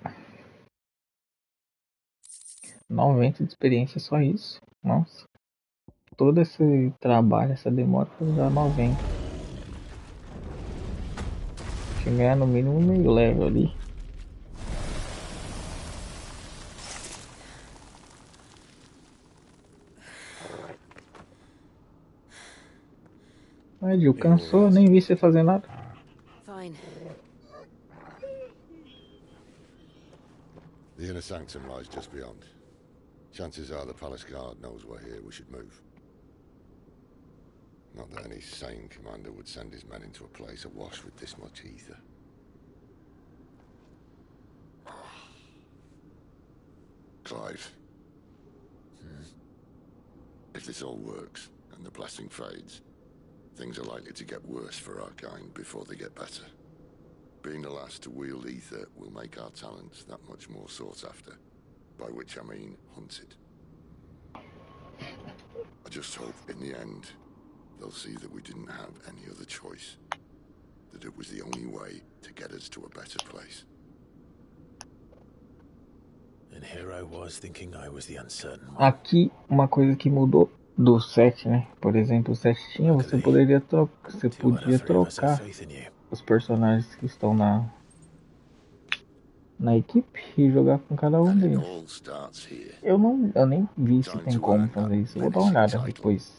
90 de experiência, só isso. Nossa. Todo esse trabalho, essa demora pra usar 90. Tinha que ganhar no mínimo meio level ali. Ai, Jill, cansou, nem vi você fazer nada. Fine. The inner sanctum lies just beyond. Chances are the palace guard knows we're here. We should move. Not that any sane commander would send his men into a place awash with this much ether. Clive. If this all works, and the blessing fades, things are likely to get worse for our kind before they get better. Being the last to wield ether will make our talents that much more sought after. By which I mean hunted. I just hope, in the end, they'll see that we didn't have any other choice. That it was the only way to get us to a better place. And here I was thinking I was the uncertain one. Aqui, uma coisa que mudou do 7, né? Por exemplo, o 7 tinha, você podia trocar os personagens que estão na equipe e jogar com cada um deles. Eu nem vi se tem como fazer isso. Eu vou dar uma olhada depois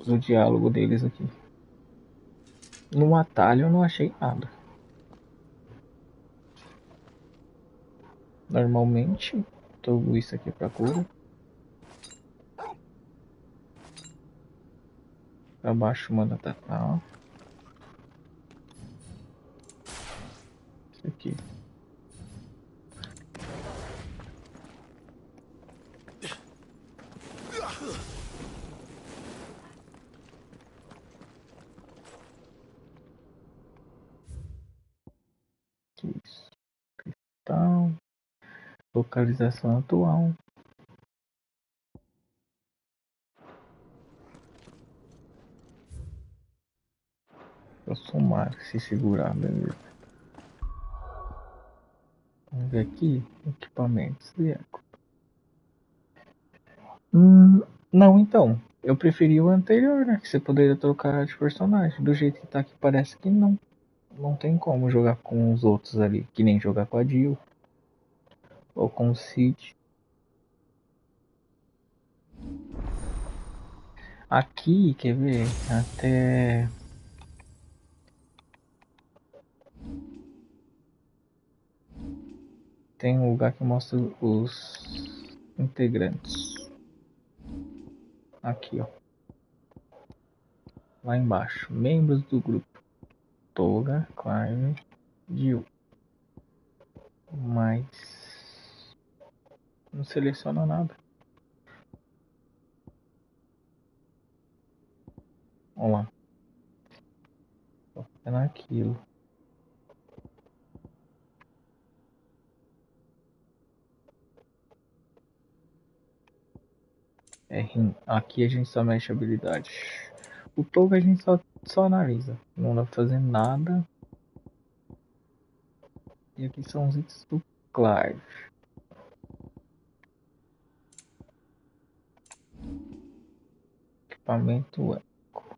do diálogo deles aqui. No atalho eu não achei nada. Normalmente, tudo isso aqui pra cura. Pra baixo manda atacar. Isso aqui. Isso. Então, localização atual. Vou somar, se segurar, beleza. Vamos ver aqui, equipamentos de eco. Não, então, eu preferi o anterior, né? Que você poderia trocar de personagem. Do jeito que tá aqui, parece que não. Não tem como jogar com os outros ali, que nem jogar com a Jill. Ou com o Cid. Aqui, quer ver? Até... Tem um lugar que mostra os integrantes. Aqui, ó. Lá embaixo. Membros do grupo. Toga, Clive, Jill. Mas não seleciona nada. Vamos lá. Tô fazendo aquilo. Aqui a gente só mexe habilidade. O Toga a gente só analisa. Não dá pra fazer nada. E aqui são os itens do Clive. Equipamento eco.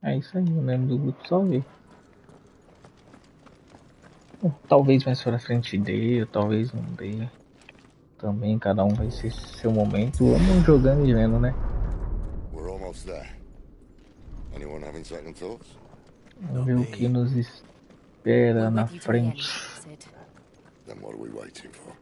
É isso aí, o membro do grupo só vê. Talvez mais pra frente dê, talvez não dê. Também cada um vai ser seu momento. Vamos jogando e vendo, né? We're almost there. Anyone having second thoughts? Vamos ver o que nos espera na frente. Then what are we waiting for?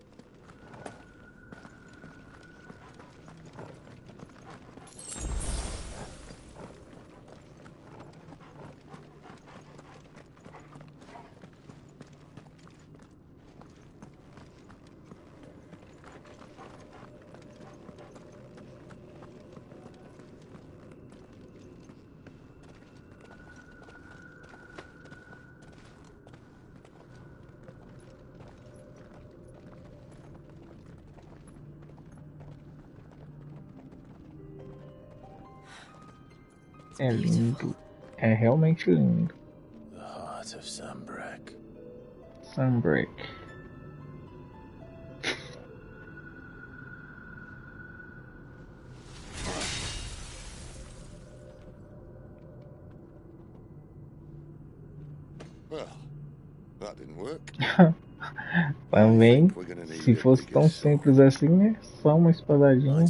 É lindo. É realmente lindo. The heart of Sunbreak. Sunbreak. Well, that didn't work. Também, se fosse tão simples assim, né? Só uma espadadinha.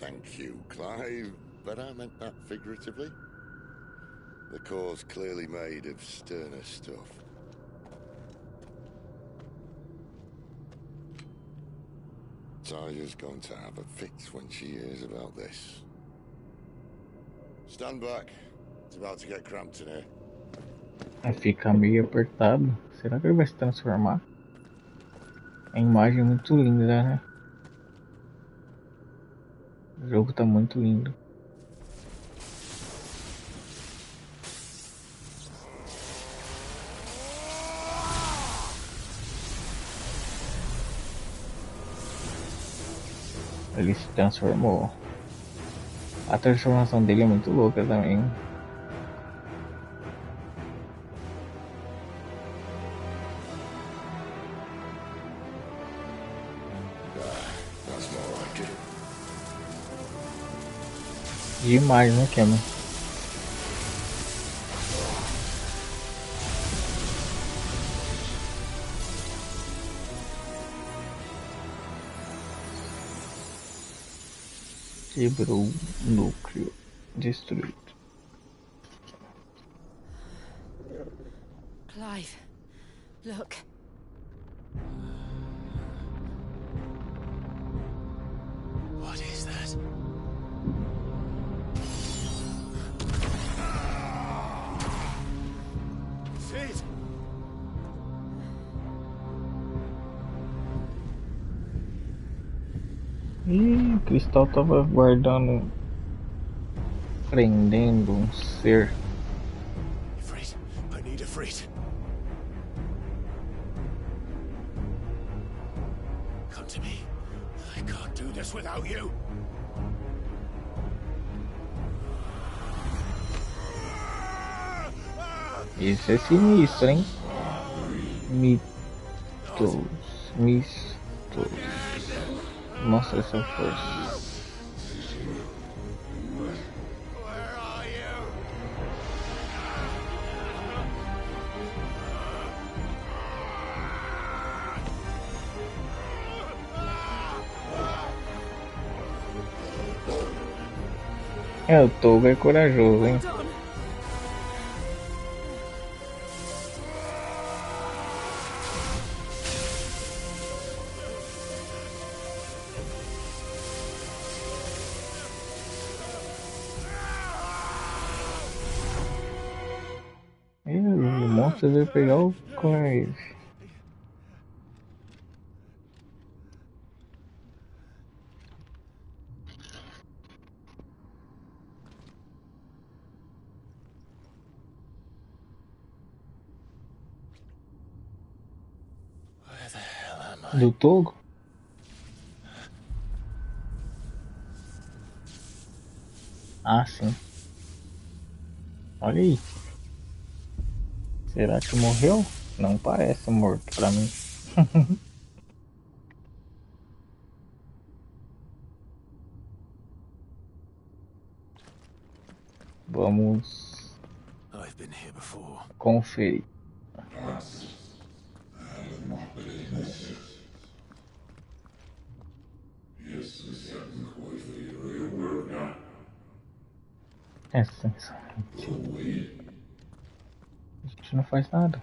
Thank you, Clive, but I meant that figuratively. The core's clearly made of sterner stuff. Taya's going to have a fit when she hears about this. Stand back. It's about to get cramped in here. Fica meio apertado. Será que ele vai se transformar? A imagem é muito linda, né? O jogo tá muito lindo. Ele se transformou. A transformação dele é muito louca também. Demais, né, Cameron? Quebrou o núcleo. Destruído. Clive, look. What is that? Sid! Ih, o Cristal tava guardando, prendendo um ser. Ifrit, I need Ifrit. Come to me. I can't do this without you. Isso é sinistro, hein? Mitos. Mostra essa força. É, o Toga é corajoso, hein? Então você veio pegar o Clive. Do Togo? Ah, sim. Olha aí. Será que morreu? Não parece morto pra mim. Vamos conferir. É sensacional. A gente não faz nada.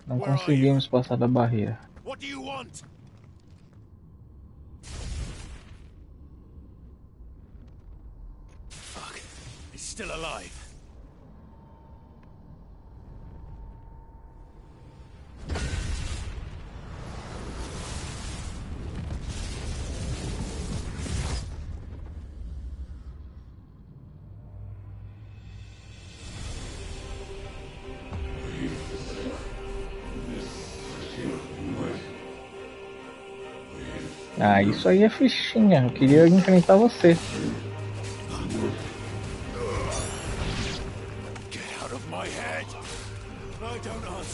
Não conseguimos passar da barreira. What do you want? Fuck. He's still alive. Ah, isso aí é fichinha. Eu queria enfrentar você.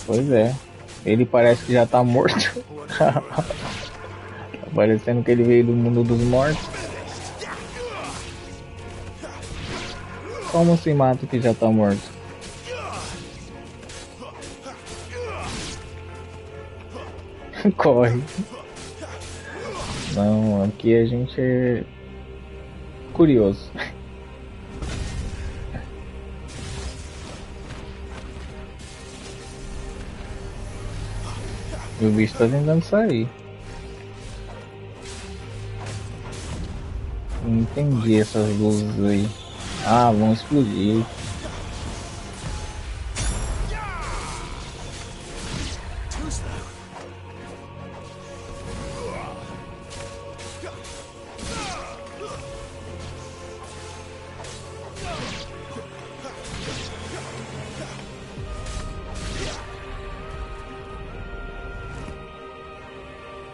Pois é. Ele parece que já tá morto. Tá parecendo que ele veio do mundo dos mortos. Como se mata que já tá morto? Corre. Não, aqui a gente é curioso. O bicho tá tentando sair. Não entendi essas luzes aí. Ah, vão explodir.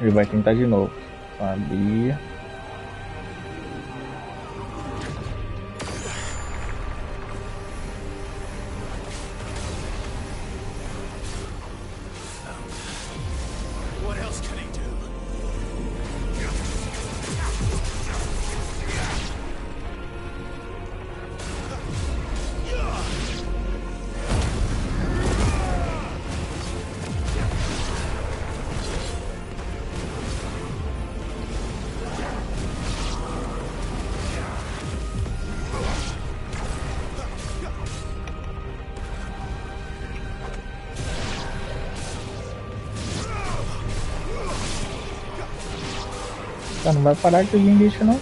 Ele vai tentar de novo. Sabia. Tá, não vai parar de vir bicho não.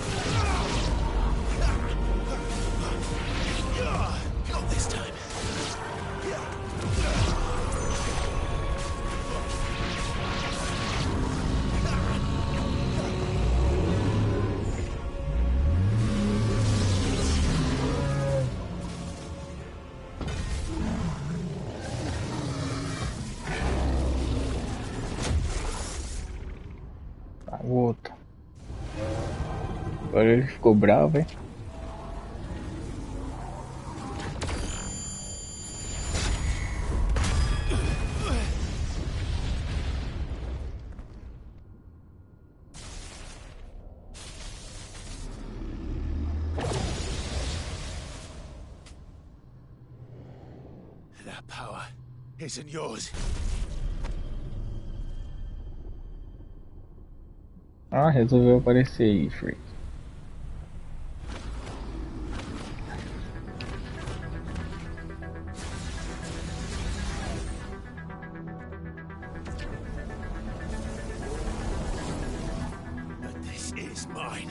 Tá, o outro. Agora ele ficou bravo, hein? That power isn't yours. Ah, resolveu aparecer aí, Freak. But this is mine.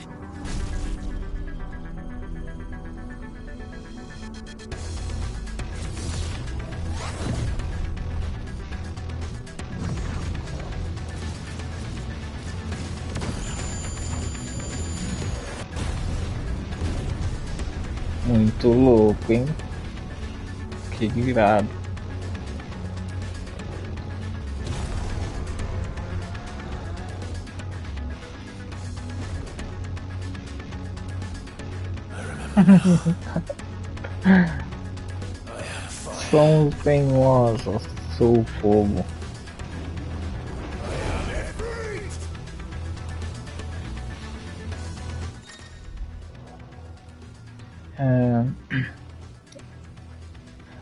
Muito louco, hein? Que irado. São teimosos, sou fogo.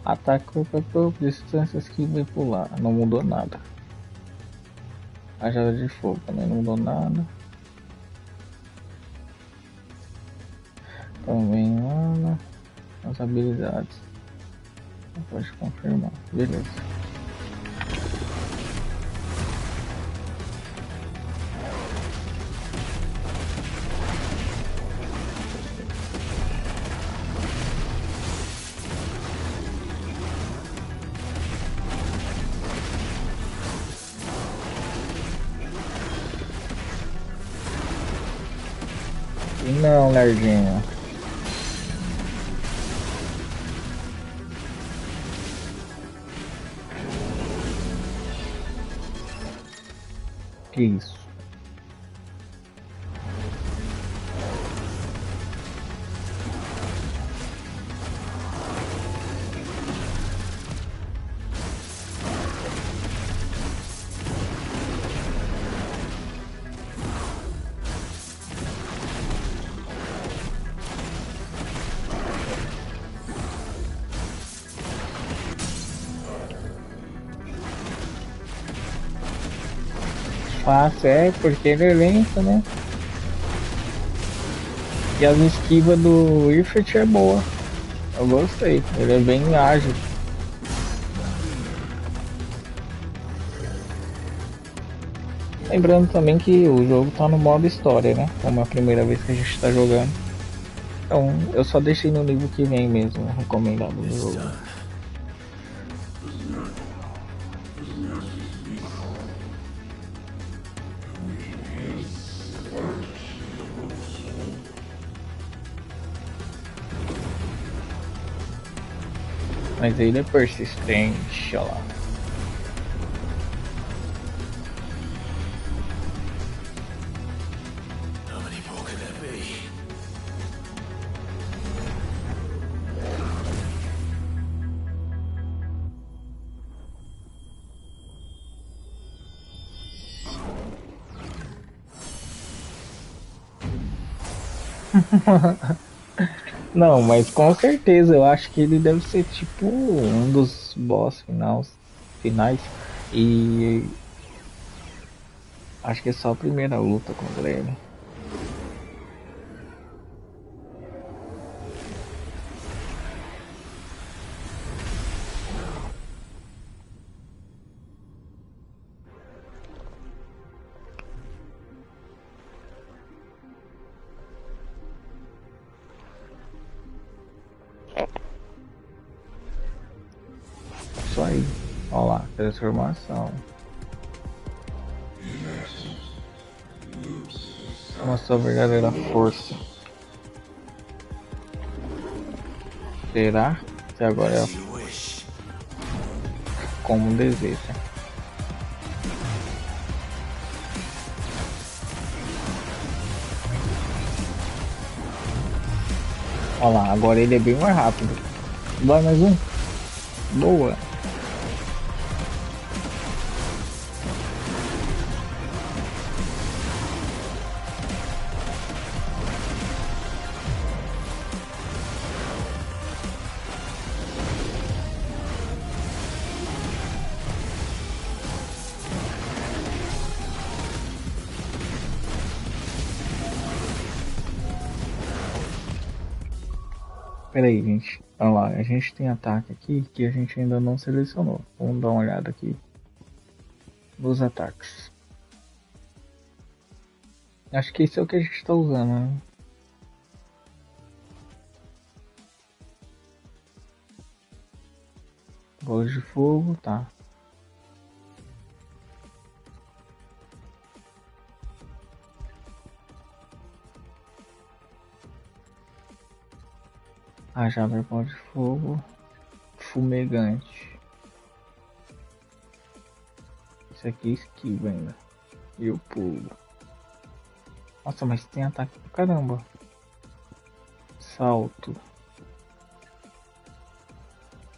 Ataque corpo a corpo, distância, esquiva e pular. Não mudou nada. Rajada de fogo também não mudou nada. Também nada. As habilidades. Não pode confirmar. Beleza. E não, lerdinho. Que isso? Fácil, é, porque ele é lento, né? E as esquivas do Ifrit é boa. Eu gostei, ele é bem ágil. Lembrando também que o jogo tá no modo história, né? Como é a primeira vez que a gente tá jogando. Então eu só deixei no nível que vem mesmo, recomendado do jogo. Mas ele é persistente, olha lá. Não, mas com certeza eu acho que ele deve ser tipo um dos boss finais. E acho que é só a primeira luta contra ele. Isso aí. Olha lá, transformação. Mostrou a verdadeira força. Será que agora é como deseja? Olha lá, agora ele é bem mais rápido. Vai mais um. Boa. Pera aí, gente. Olha lá, a gente tem ataque aqui que a gente ainda não selecionou. Vamos dar uma olhada aqui nos ataques. Acho que esse é o que a gente está usando, né? Bola de fogo, tá. Rajada de fogo. Fumegante. Isso aqui esquiva ainda. E eu pulo. Nossa, mas tem ataque pra caramba. Salto.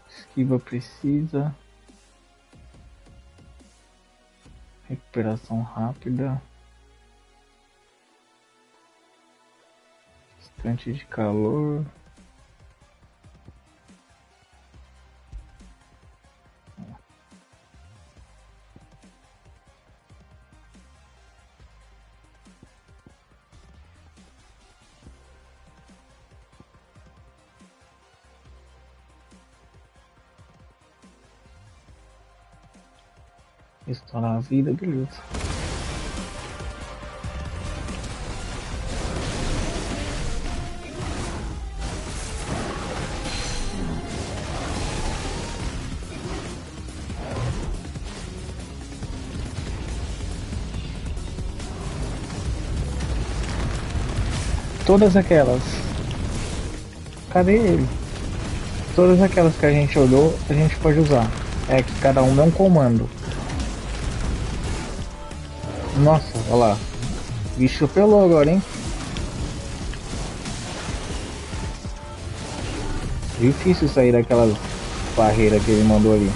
Esquiva precisa. Recuperação rápida. Instante de calor. Estourar a vida, beleza. Todas aquelas. Cadê ele? Todas aquelas que a gente olhou, a gente pode usar. É que cada um é um comando. Nossa, olha lá. O bicho pelou agora, hein? Difícil sair daquela barreira que ele mandou ali.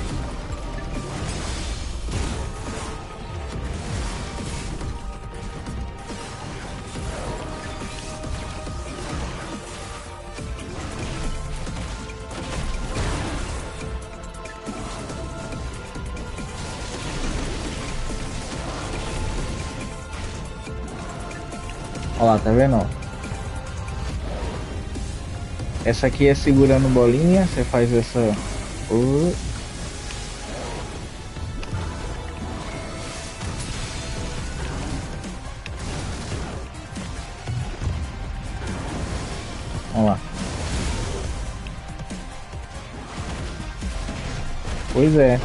Olha lá, tá vendo? Essa aqui é segurando bolinha, você faz essa... Vamos lá. Pois é.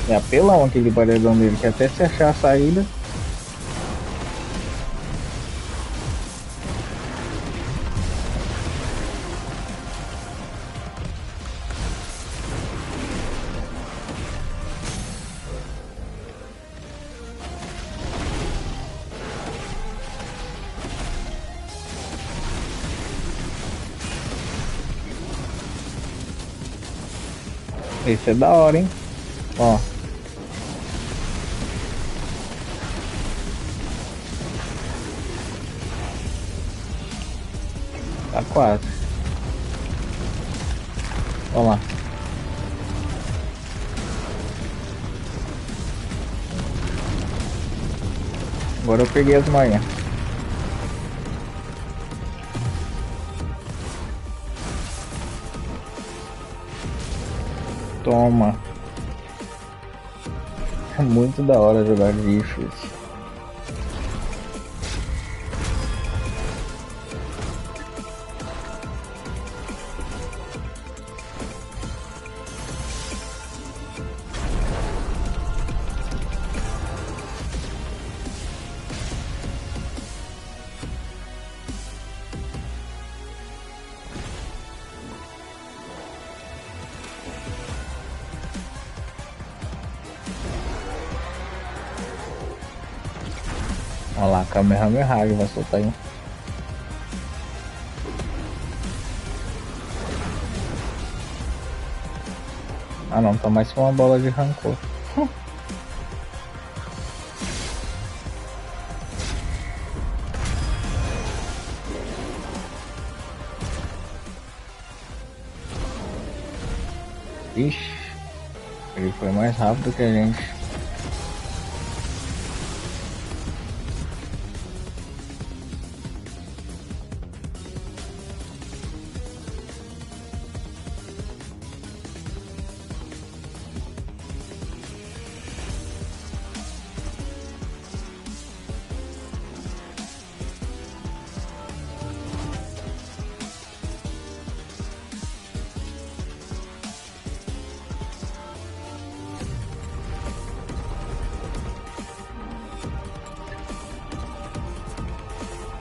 É apelão aquele paredão dele, que até se achar a saída... Esse é da hora, hein? Ó. Tá quase. Vamos lá. Agora eu peguei as manhas. Toma. É muito da hora jogar de chute. Olha lá, Kamehameha vai soltar aí. Ah não, tá mais que uma bola de rancor. Ixi, ele foi mais rápido que a gente.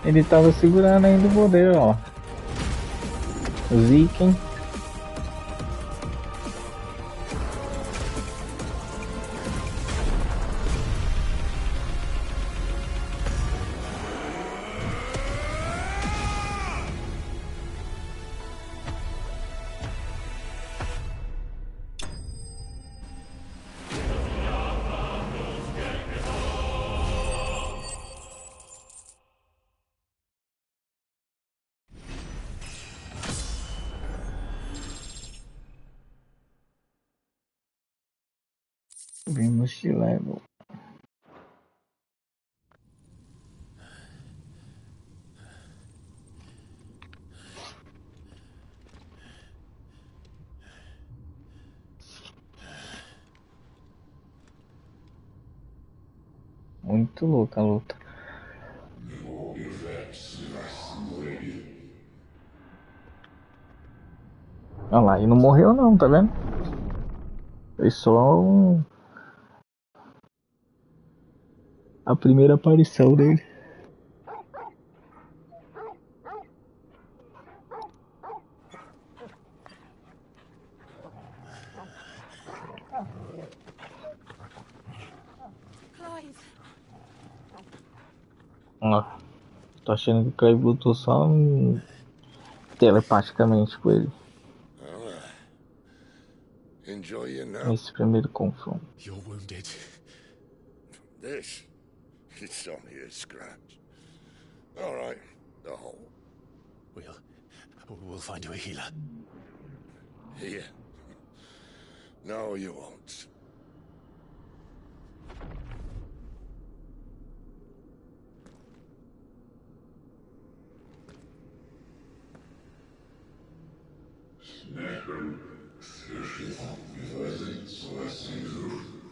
Ele tava segurando ainda o poder, ó. Ziken. Vimos de level. Muito louca a luta. Olha lá, e não morreu não, tá vendo? Foi só a primeira aparição dele. Ó, tô achando que o Clive lutou só telepaticamente com ele. Nesse primeiro confronto. You're wounded. This? It's only a scratch. All right, the hole. We'll find you a healer. Here. No, you won't.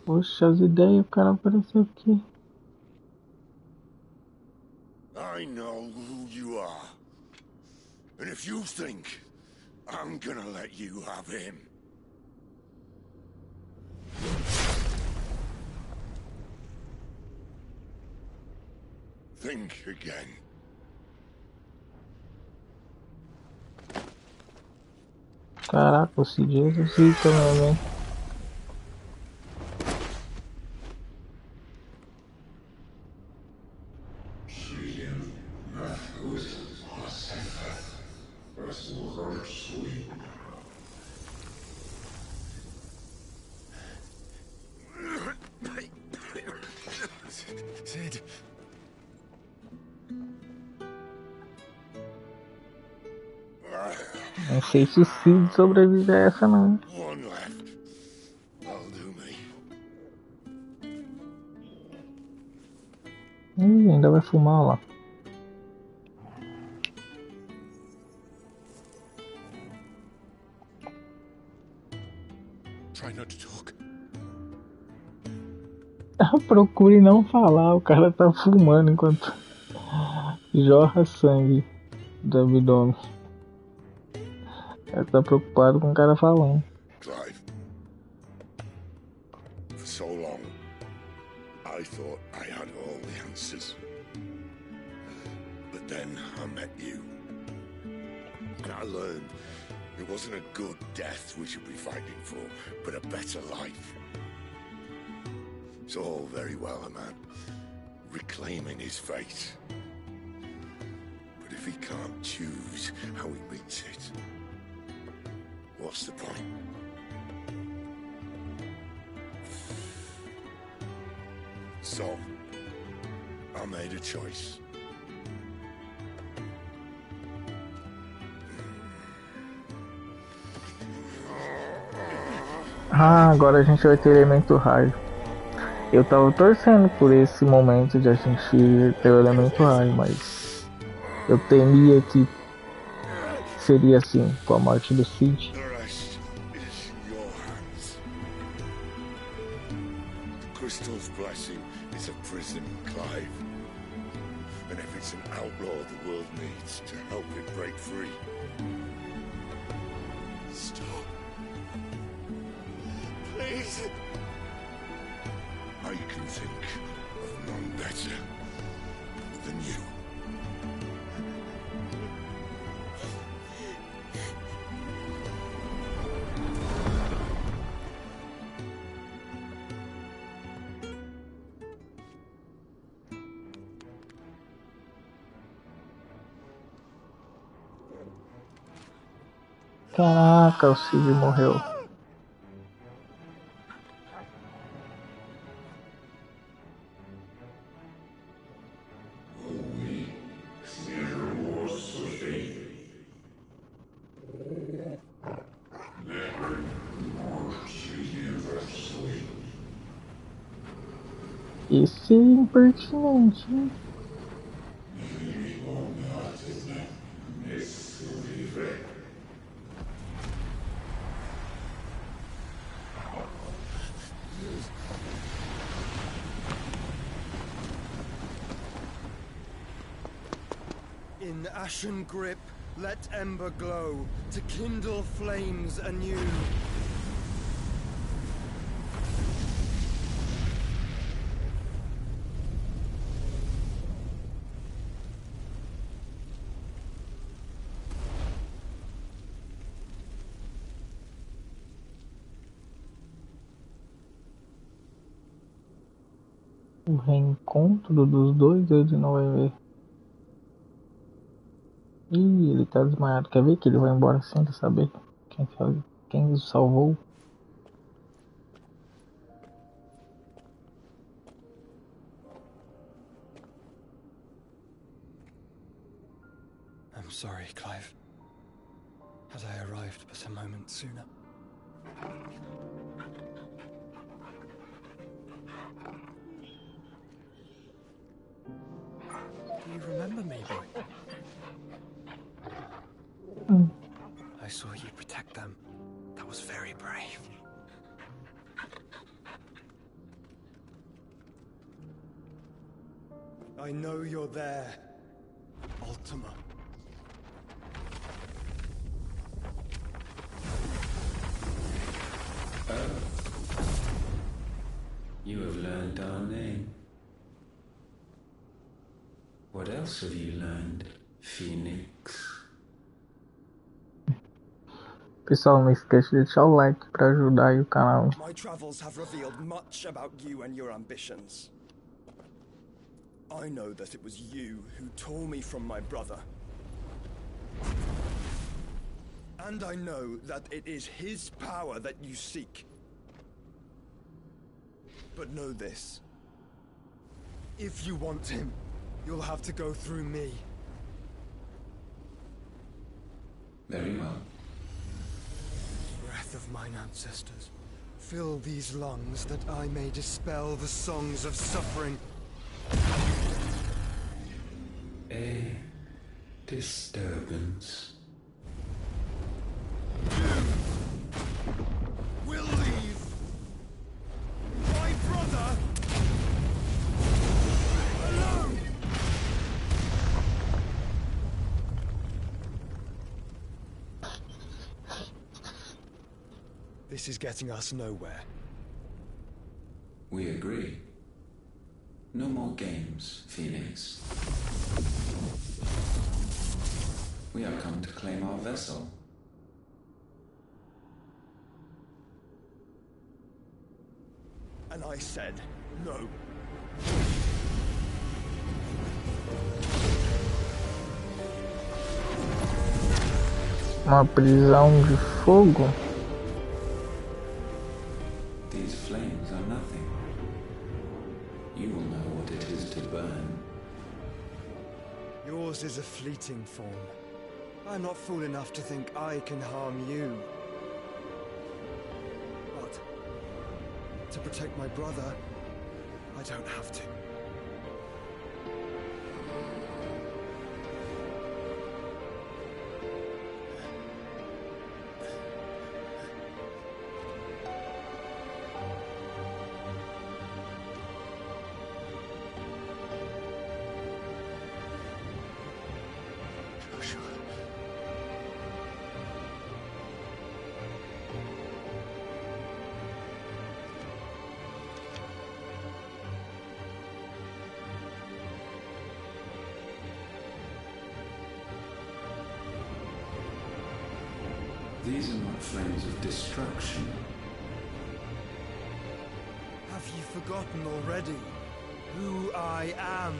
Poxa, as ideias, o cara apareceu aqui. I know who you are. And if you think I'm gonna let you have him. Think again. Caraca, o Cid ressuscita, né? Sid. Não sei se o Cid sobrevive a essa não. One left. That'll do me. Ih, ainda vai fumar lá. Try not to talk. Procure não falar, o cara tá fumando enquanto jorra sangue do abdômen. Ele tá preocupado com o cara falando. Clive. For so long, I thought I had all the answers. But then I met you. And I learned it wasn't a good death we should be fighting for, but a better life. It's all very well, a man reclaiming his fate. But if he can't choose how he meets it, what's the point? So, I made a choice. Ah, agora a gente vai ter elemento raio. Eu tava torcendo por esse momento de a gente ter o elemento raio, mas eu temia que seria assim, com a morte do Cid. Crystal's blessing is a prison, Clive. And if it's an outlaw the world needs to help it break free. Stop. Please. I can think of none better than you. Caraca, o Cid morreu. Esse é impertinente, hein? In ashen grip, let ember glow, to kindle flames anew. O reencontro dos dois, ele não vai ver. Ih, ele tá desmaiado. Quer ver que ele vai embora sem saber quem o salvou? I'm sorry, Clive. Had I arrived but a moment sooner. Do you remember me, boy? I saw you protect them. That was very brave. I know you're there, Ultima. You have learned our name. What else have you learned, Phoenix? Pessoal, não esquece de deixar o like para ajudar aí o canal. My travels have revealed much about you and your ambitions. I know that it was you who tore me from my brother. And I know that it is his power that you seek. But know this. If you want him, you'll have to go through me. Very well. Breath of mine ancestors, fill these lungs that I may dispel the songs of suffering. A disturbance. We'll leave. My brother alone. This is getting us nowhere. We agree. No more games, Phoenix. We have come to claim our vessel. And I said no. Uma prisão de fogo? These flames are nothing. You will know what it is to burn. Yours is a fleeting form. I'm not fool enough to think I can harm you. But to protect my brother, I don't have to. These are not flames of destruction. Have you forgotten already who I am?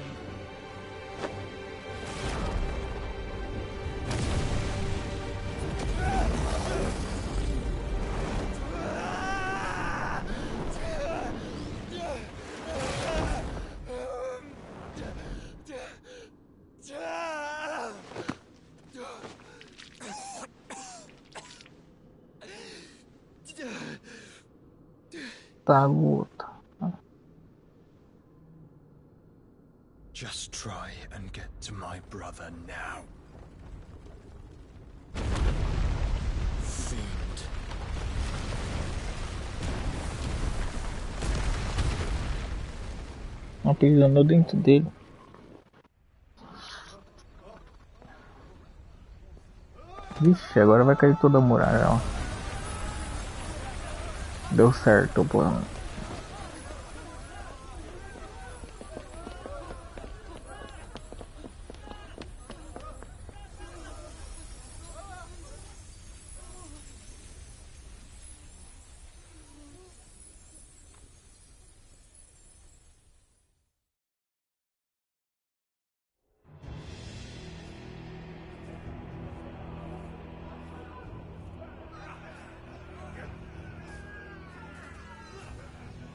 Tá, gota. Just try and get to my brother now. Fiend. Uma pisando dentro dele. Vixe, agora vai cair toda a muralha, ó. Deu certo o plano.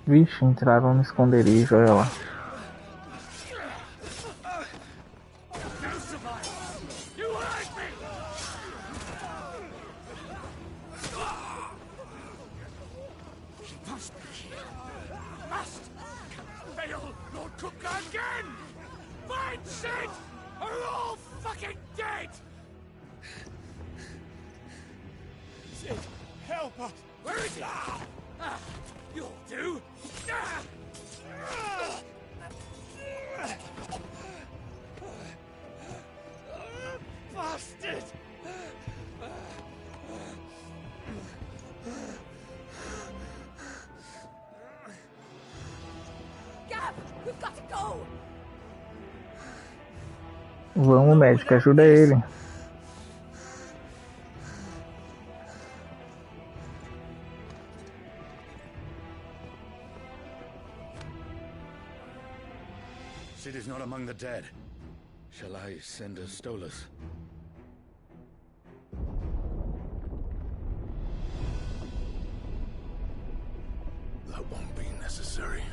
Vixe, entraram no esconderijo, olha lá. Vamos, médico, ajuda ele. Sid is not among the dead. Shall I send a Stolas? That won't be necessary.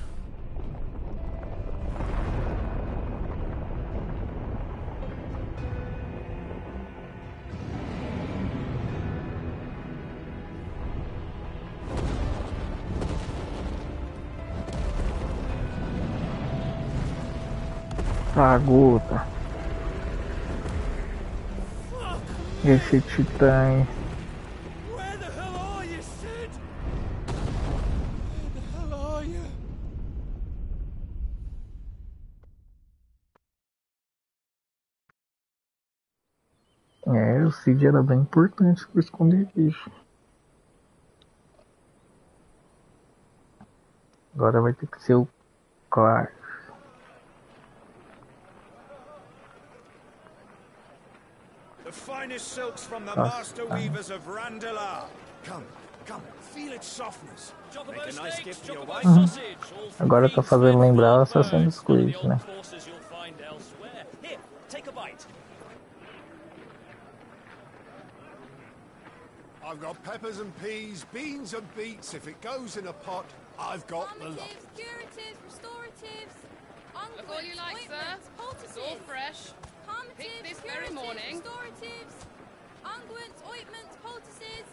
Ah, gota. Esse titã. Where the hell are you, Sid? Where the hell are you? É, o Cid era bem importante pro esconderijo. Agora vai ter que ser o Clark. The finest silks from the master weavers of Randalar. Come, feel its softness. Make a nice gift for your wife. Agora tá fazendo lembrar o Assassin's Creed, né? Here, take a bite. I've got peppers and peas, beans and beets. If it goes in a pot, I've got the lot. Curatives, restoratives, Look all you like, sir. It's all fresh. Picked this very morning. Restoratives, unguents, ointments, poultices,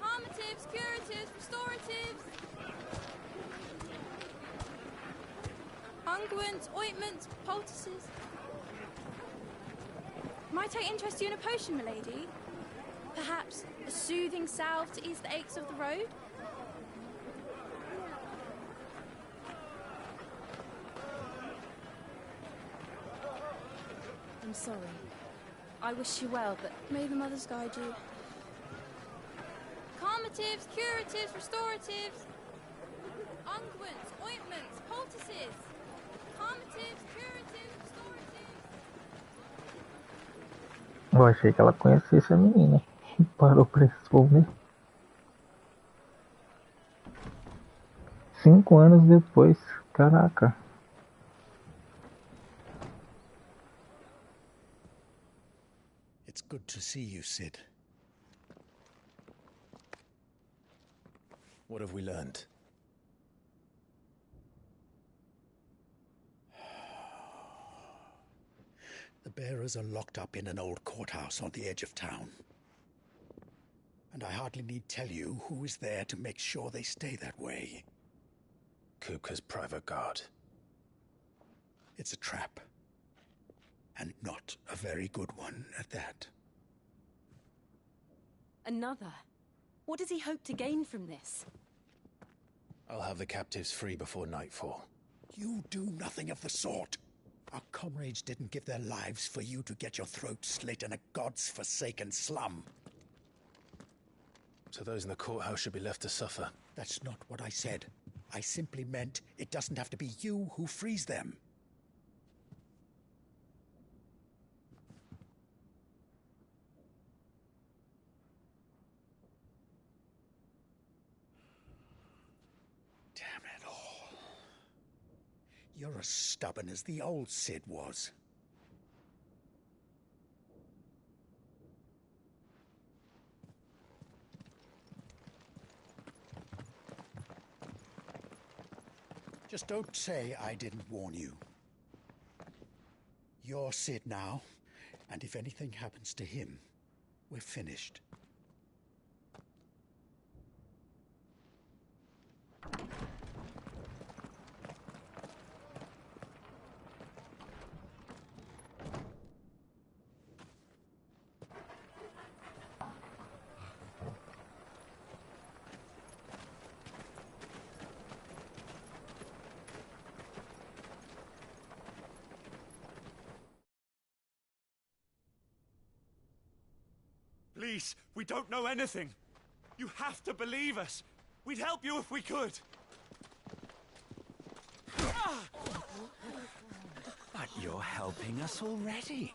calmatives, curatives, restoratives, unguents, ointments, poultices. Might I interest you in a potion, milady? Perhaps a soothing salve to ease the aches of the road? I'm sorry. I wish you well, but may the mothers guide you. Calmatives, curatives, restoratives, unguents, ointments, poultices. Calmatives, curatives, restoratives. Eu achei que ela conhecia essa menina. Parou pra responder. 5 anos depois. Caraca. It's good to see you, Sid. What have we learned? The bearers are locked up in an old courthouse on the edge of town. And I hardly need tell you who is there to make sure they stay that way. Kupka's private guard. It's a trap. And not a very good one at that. Another? What does he hope to gain from this? I'll have the captives free before nightfall. You do nothing of the sort. Our comrades didn't give their lives for you to get your throat slit in a god's forsaken slum. So those in the courthouse should be left to suffer. That's not what I said. I simply meant it doesn't have to be you who frees them. Damn it all. You're as stubborn as the old Cid was. Just don't say I didn't warn you. You're Cid now, and if anything happens to him, we're finished. Please, we don't know anything. You have to believe us. We'd help you if we could. But you're helping us already.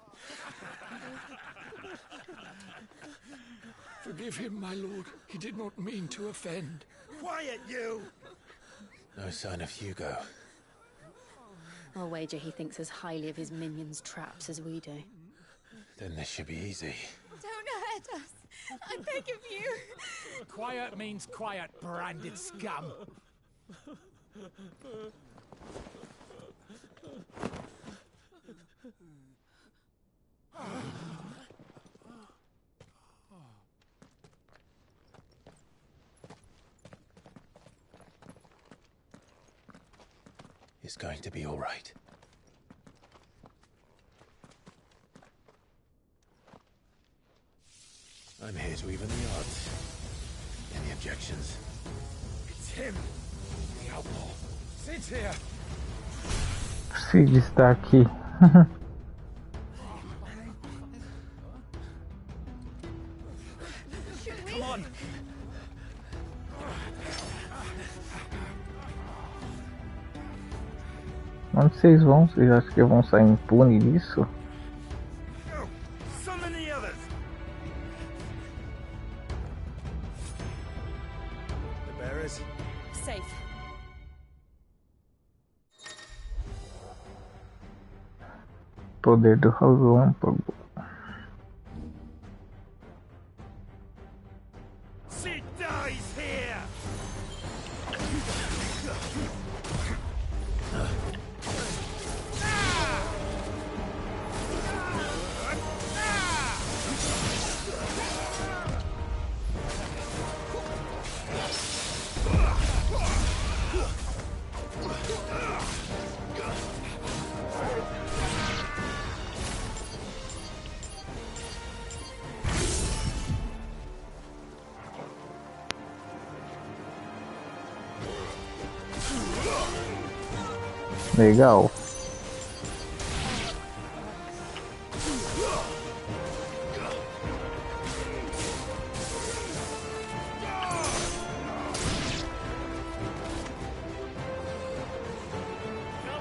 Forgive him, my lord. He did not mean to offend. Quiet, you! No sign of Hugo. I'll wager he thinks as highly of his minions' traps as we do. Then this should be easy. Don't hurt us. I beg of you. Quiet means quiet, branded scum. It's going to be all right. I'm here to even the odds. Any objections? It's him, the outlaw. Sid's here. Cid está aqui. Come on. Onde vocês vão? Vocês acham que vão sair impune disso? Summon the others. The bearers? Safe. Poder do relâmpago. Cid dies here. Legal.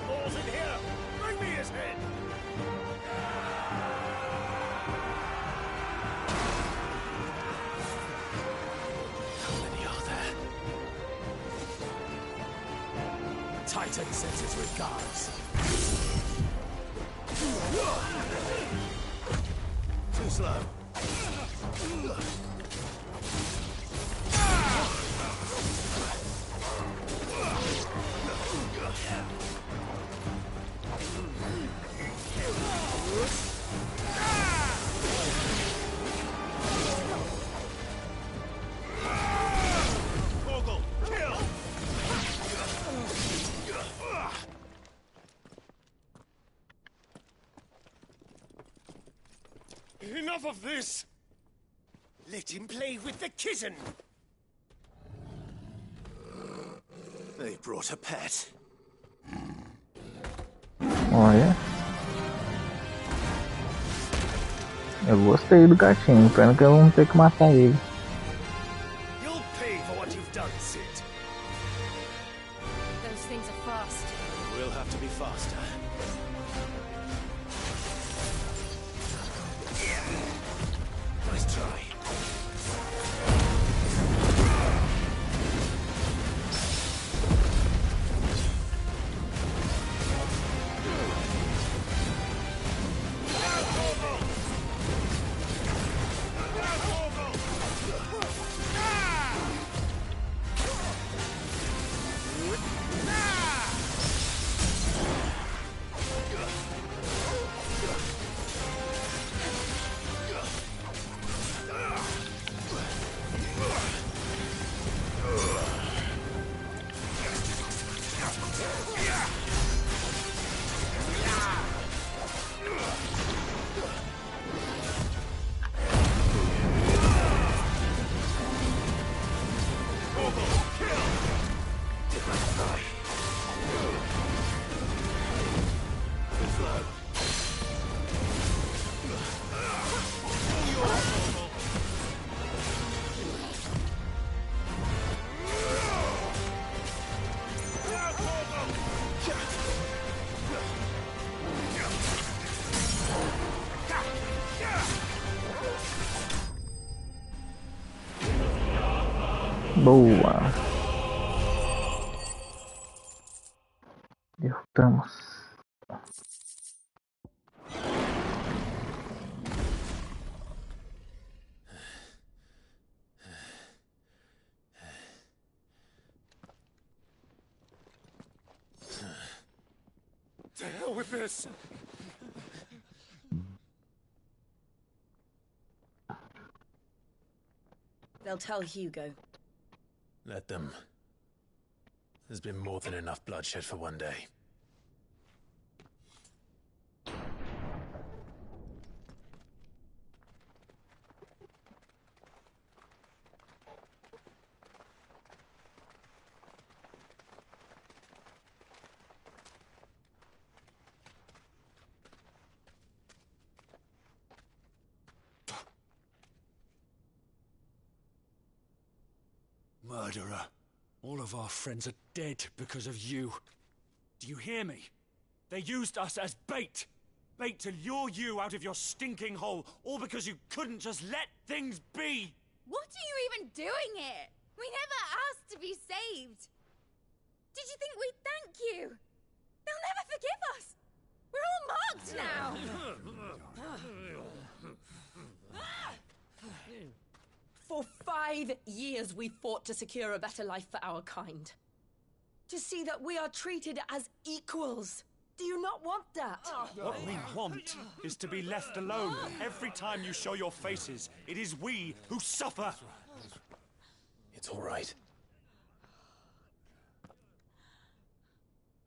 Balls in here. Bring me his head. How many are there? Titan sends his regards. Too slow. Vogel, kill! enough of this! Let him play with the kitten! They brought a pet. Olha. Eu gostei do gatinho, pena que eu vou ter que matar ele. You'll pay for what you've done, Sid. Those things are fast. We'll have to be faster. Nice try. Boa. Derrotamos. To hell with this! They'll tell Hugo. Let them. There's been more than enough bloodshed for one day. Murderer. All of our friends are dead because of you. Do you hear me? They used us as bait. Bait to lure you out of your stinking hole, all because you couldn't just let things be. What are you even doing here? We never asked to be saved. Did you think we'd thank you? They'll never forgive us. We're all marked now. For 5 years we fought to secure a better life for our kind. To see that we are treated as equals. Do you not want that? What we want is to be left alone. Every time you show your faces, it is we who suffer. It's all right.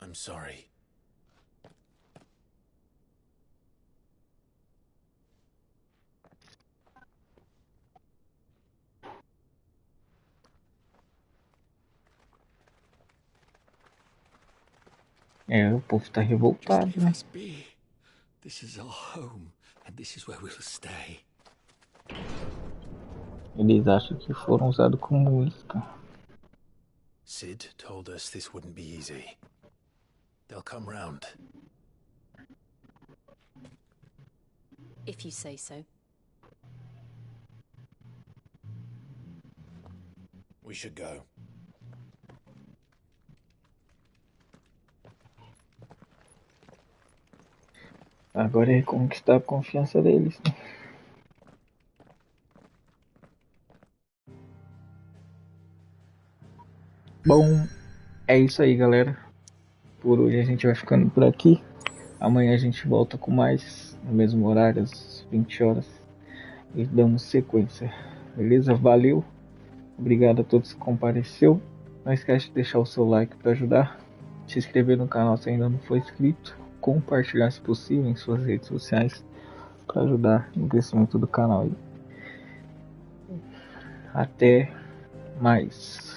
I'm sorry. O povo tá revoltado, né? This is our home, and this is where we'll stay. Eles acham que foram usados como isca. Sid told us this wouldn't be easy. They'll come round. If you say so. We should go. Agora é conquistar a confiança deles, né? Bom, é isso aí, galera. Por hoje a gente vai ficando por aqui. Amanhã a gente volta com mais, no mesmo horário, às 20 horas. E damos sequência. Beleza? Valeu. Obrigado a todos que compareceu. Não esquece de deixar o seu like para ajudar. Se inscrever no canal se ainda não for inscrito. Compartilhar se possível em suas redes sociais. para ajudar no crescimento do canal aí. Até mais.